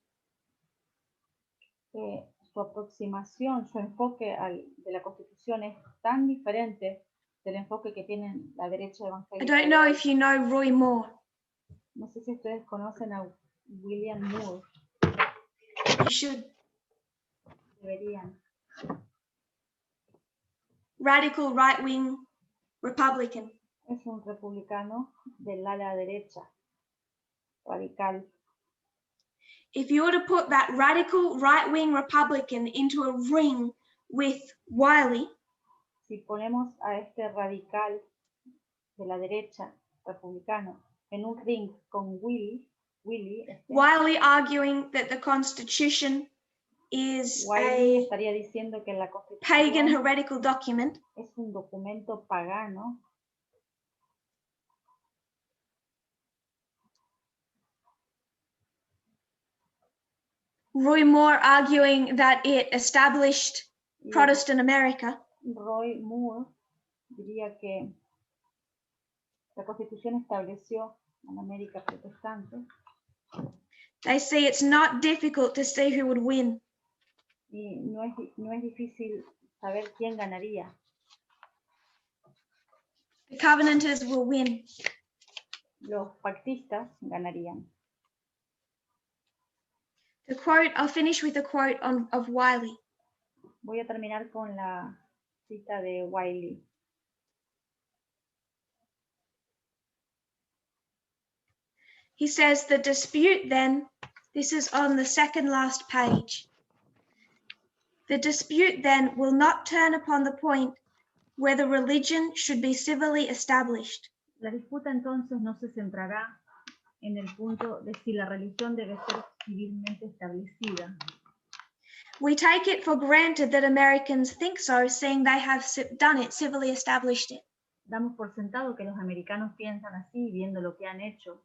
Su aproximación, su enfoque de la Constitución es tan diferente del enfoque que tienen la derecha evangélica. I don't know if you know Roy Moore. No sé si ustedes conocen a William Moore. You should. Deberían. radical right-wing Republican. Es un republicano del ala derecha, radical. If you were to put that radical right-wing Republican into a ring with Wiley, Si ponemos a este radical de la derecha, republicano, en un ring con Willy, Wiley arguing that the Constitution is Wiley a estaría diciendo que la Constitución pagan heretical document, es un documento pagano. Roy Moore arguing that it established Protestant America, Roy Moore diría que la Constitución estableció a la América protestante. they say it's not difficult to see who would win. Y no es difícil saber quién ganaría. The Covenanters will win. Los pactistas ganarían. The quote, I'll finish with a quote of Wiley. Voy a terminar con la cita de Wiley. He says, the dispute then, this is on the second last page. The dispute then will not turn upon the point whether religion should be civilly established. La disputa entonces no se centrará en el punto de si la religión debe ser civilmente establecida. We take it for granted that Americans think so, seeing they have done it, civilly established it. Damos por sentado que los americanos piensan así, viendo lo que han hecho.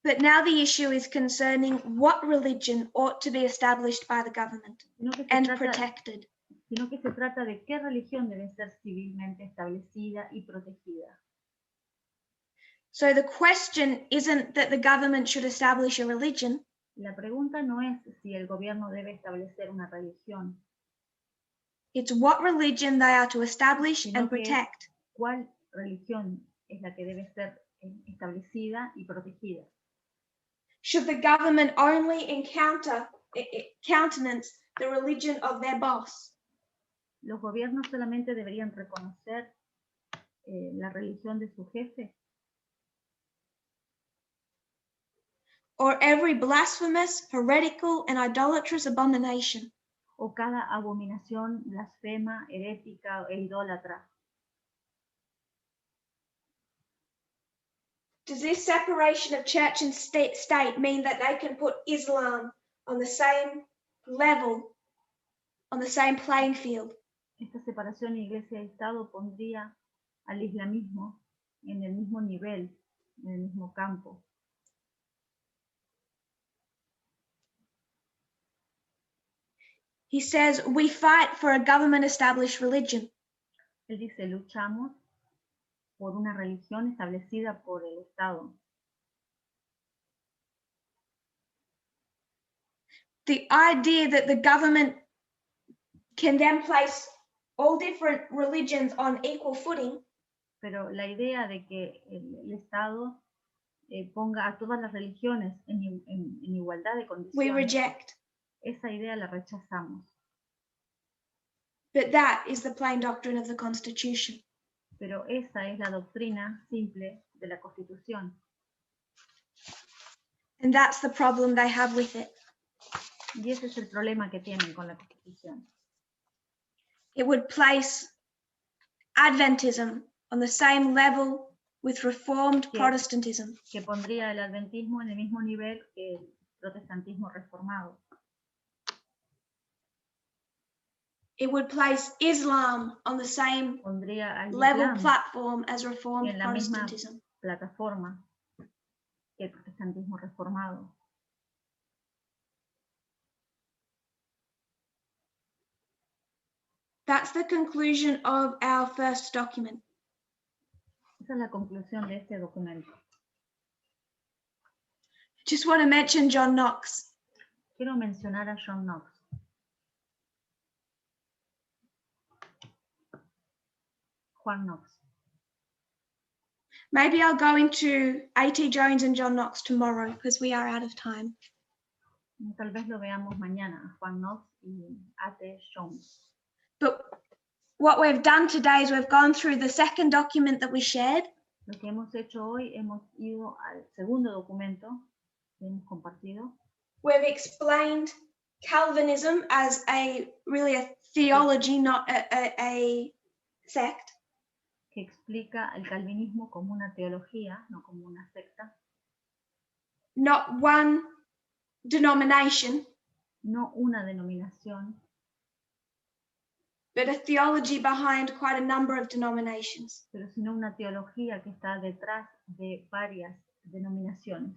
But now the issue is concerning what religion ought to be established by the government and protected. Sino que se trata de qué religión debe ser civilmente establecida y protegida. So the question isn't that the government should establish a religion. La pregunta no es si el gobierno debe establecer una religión. It's what religion they are to establish and protect. ¿Cuál religión es la que debe ser establecida y protegida? Should the government only countenance the religion of their boss? ¿Los gobiernos solamente deberían reconocer la religión de su jefe? Or every blasphemous, heretical, and idolatrous abomination? ¿O cada abominación blasfema, herética e idólatra? Does this separation of church and state mean that they can put Islam on the same level, on the same playing field? Esta separación iglesia y Estado pondría al islamismo en el mismo nivel, en el mismo campo. He says, we fight for a government-established religion. Él dice, luchamos por una religión establecida por el Estado. The idea that the government can then place all different religions on equal footing, pero la idea de que el Estado ponga a todas las religiones en igualdad de condiciones, we reject. Esa idea la rechazamos. But that is the plain doctrine of the Constitution. Pero esa es la doctrina simple de la Constitución. And that's the problem they have with it. Y ese es el problema que tienen con la Constitución. It would place Adventism on the same level with Reformed Protestantism. Que pondría el adventismo en el mismo nivel que el protestantismo reformado. It would place Islam on the same level platform as Reformed Protestantism. Plataforma que el protestantismo reformado. That's the conclusion of our first document. Esa es la conclusión de este documento. Just want to mention John Knox. Quiero mencionar a John Knox. Juan Knox. Maybe I'll go into A.T. Jones and John Knox tomorrow because we are out of time. Tal vez lo veamos mañana, Juan Knox y A.T. Jones. But what we've done today is we've gone through the second document that we shared, Lo que hemos hecho hoy, hemos ido al segundo documento que hemos compartido. we've explained Calvinism as really a theology, not a sect. Que explica el calvinismo como una teología, no como una secta. Not one denomination, No una denominación, but a theology behind quite a number of denominations. pero sino una teología que está detrás de varias denominaciones.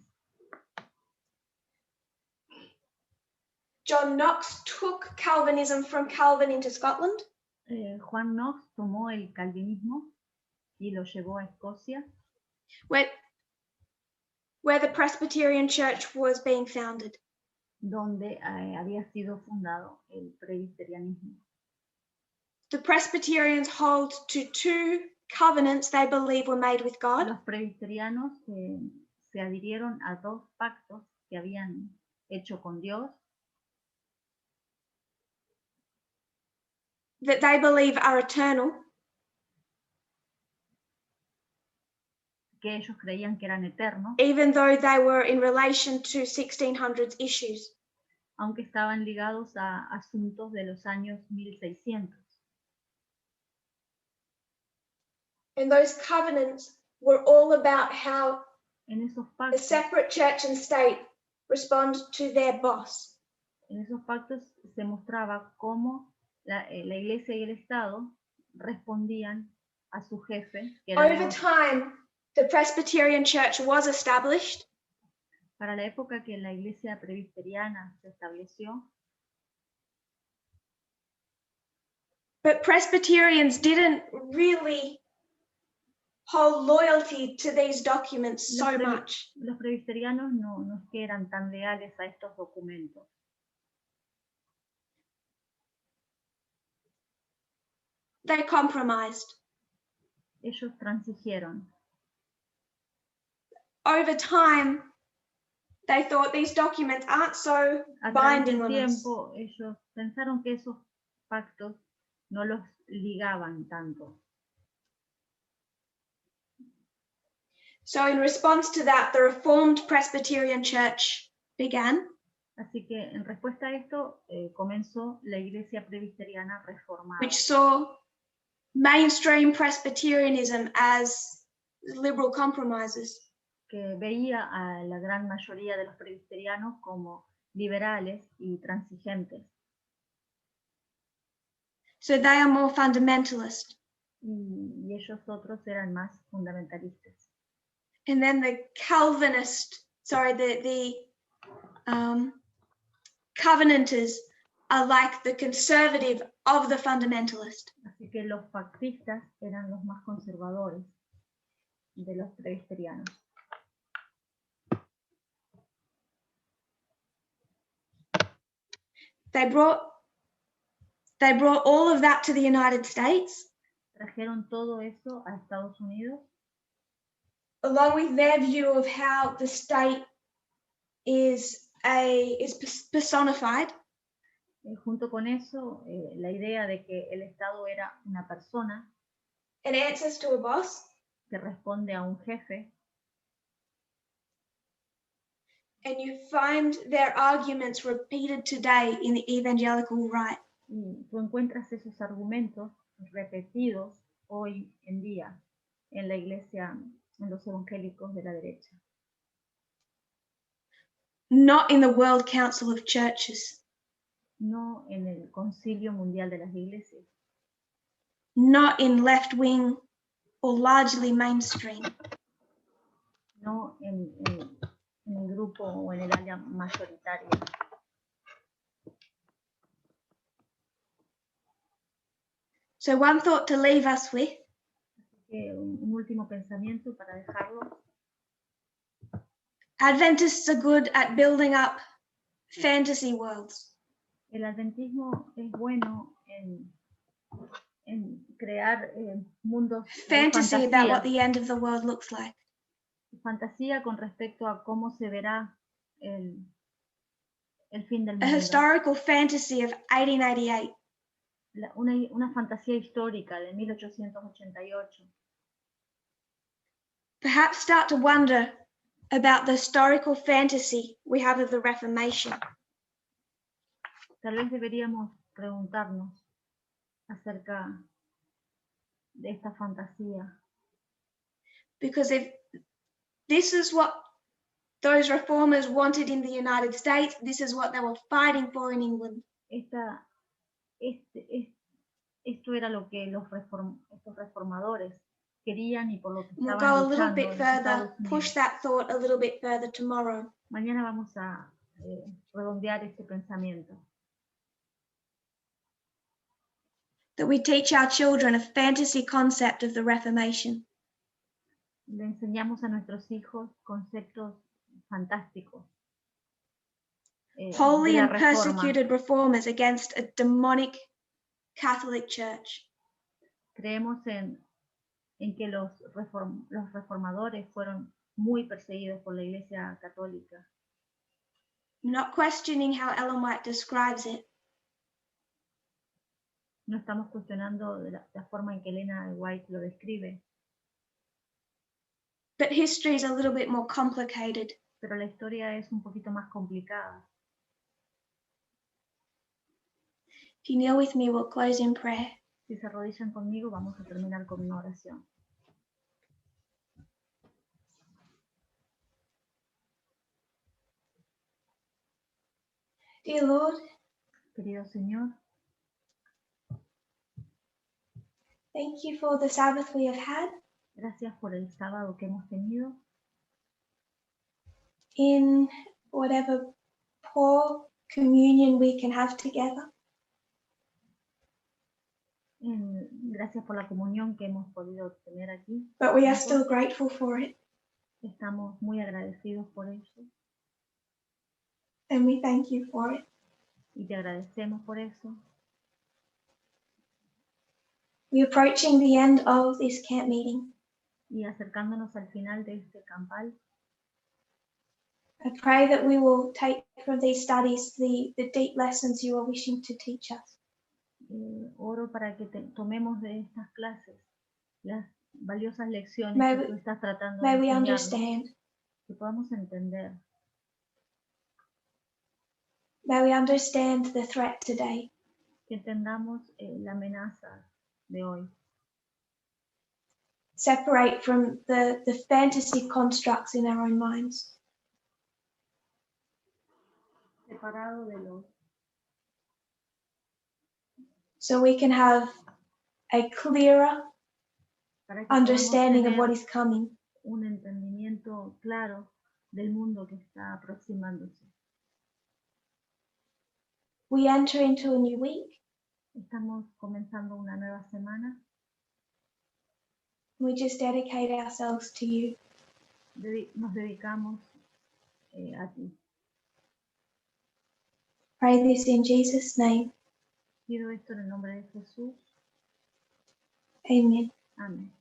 John Knox took Calvinism from Calvin into Scotland. Juan Knox tomó el calvinismo y lo llevó a Escocia, where the Presbyterian Church was being founded. donde había sido fundado el presbiterianismo. The Presbyterians hold to two covenants they believe were made with God. Los presbiterianos se adhirieron a dos pactos que habían hecho con Dios, that they believe are eternal, que ellos creían que eran eternos, even though they were in relation to 1600s issues. aunque estaban ligados a asuntos de los años 1600. And those covenants were all about how En esos a pactos, separate church and state respond to their boss. se mostraba cómo la iglesia y el Estado respondían a su jefe, que era Over Dios. time, the Presbyterian Church was established, Para la época que la iglesia presbiteriana se estableció, but Presbyterians didn't really hold loyalty to these documents so much. los presbiterianos no es que eran tan leales a estos documentos. They compromised. Ellos transigieron. Over time, they thought these documents aren't so A través binding del on us. tiempo, ellos pensaron que esos pactos no los ligaban tanto. So in response to that, the Reformed Presbyterian Church began. Así que en respuesta a esto comenzó la iglesia presbiteriana reformada, Which saw mainstream Presbyterianism as liberal compromises. que veía a la gran mayoría de los presbiterianos como liberales y transigentes. So they are more fundamentalist. Y ellos otros eran más fundamentalistas. And then the Covenanters are like the conservative of the fundamentalist. Así que los pactistas eran los más conservadores de los presbiterianos. They brought all of that to the United States, Trajeron todo eso a Estados Unidos, along with their view of how the state is personified. Junto con eso, la idea de que el Estado era una persona And answers to a boss. que responde a un jefe, And you find their arguments repeated today in the evangelical right. y tú encuentras esos argumentos repetidos hoy en día en la iglesia, en los evangélicos de la derecha. Not in the World Council of Churches. No en el Concilio Mundial de las Iglesias, Not in left-wing or largely mainstream. no en el grupo o en el área mayoritaria. So one thought to leave us with: Así que un último pensamiento para dejarlo. Adventists are good at building up fantasy worlds. El adventismo es bueno en crear mundos Fantasy de about what fantasía, the end of the world looks like. fantasía con respecto a cómo se verá el el fin del a mundo. historical fantasy of 1888. Una fantasía histórica de 1888. Perhaps start to wonder about the historical fantasy we have of the Reformation. Tal vez deberíamos preguntarnos acerca de esta fantasía. Because if this is what those reformers wanted in the United States, this is what they were fighting for in England. Esto era lo que estos reformadores querían y por lo que We'll estaban go a little luchando bit en further, Estados push Unidos. that thought a little bit further tomorrow. Mañana vamos a redondear este pensamiento. That we teach our children a fantasy concept of the Reformation. Le enseñamos a nuestros hijos conceptos fantásticos. Holy de la and reforma. persecuted reformers against a demonic Catholic Church. Creemos en que los reformadores fueron muy perseguidos por la Iglesia Católica. Not questioning how Ellen White describes it, No estamos cuestionando la forma en que Elena White lo describe, but history is a little bit more complicated. pero la historia es un poquito más complicada. If you kneel with me, we'll close in prayer. Si se arrodillan conmigo, vamos a terminar con una oración. Dear Lord, Querido Señor, thank you for the Sabbath we have had. gracias por el sábado que hemos tenido. In whatever poor communion we can have together. Gracias por la comunión que hemos podido tener aquí. But we are still grateful for it. Estamos muy agradecidos por eso And we thank you for it. y te agradecemos por eso. We're approaching the end of this camp meeting. Y acercándonos al final de este campal, I pray that we will take from these studies the deep lessons you are wishing to teach us. oro para que tomemos de estas clases las valiosas lecciones May que tú estás tratando de May we enseñarnos, understand. que podamos entender. May we understand the threat today. Que entendamos la amenaza de hoy. Separate from the fantasy constructs in our own minds. Separado de los. So we can have a clearer Para que understanding of podamos what tener is coming. un entendimiento claro del mundo que está aproximándose. We enter into a new week. Estamos comenzando una nueva semana. We just dedicate ourselves to you. Nos dedicamos a ti. Pray this in Jesus' name. Pido esto en el nombre de Jesús. Amen. Amén.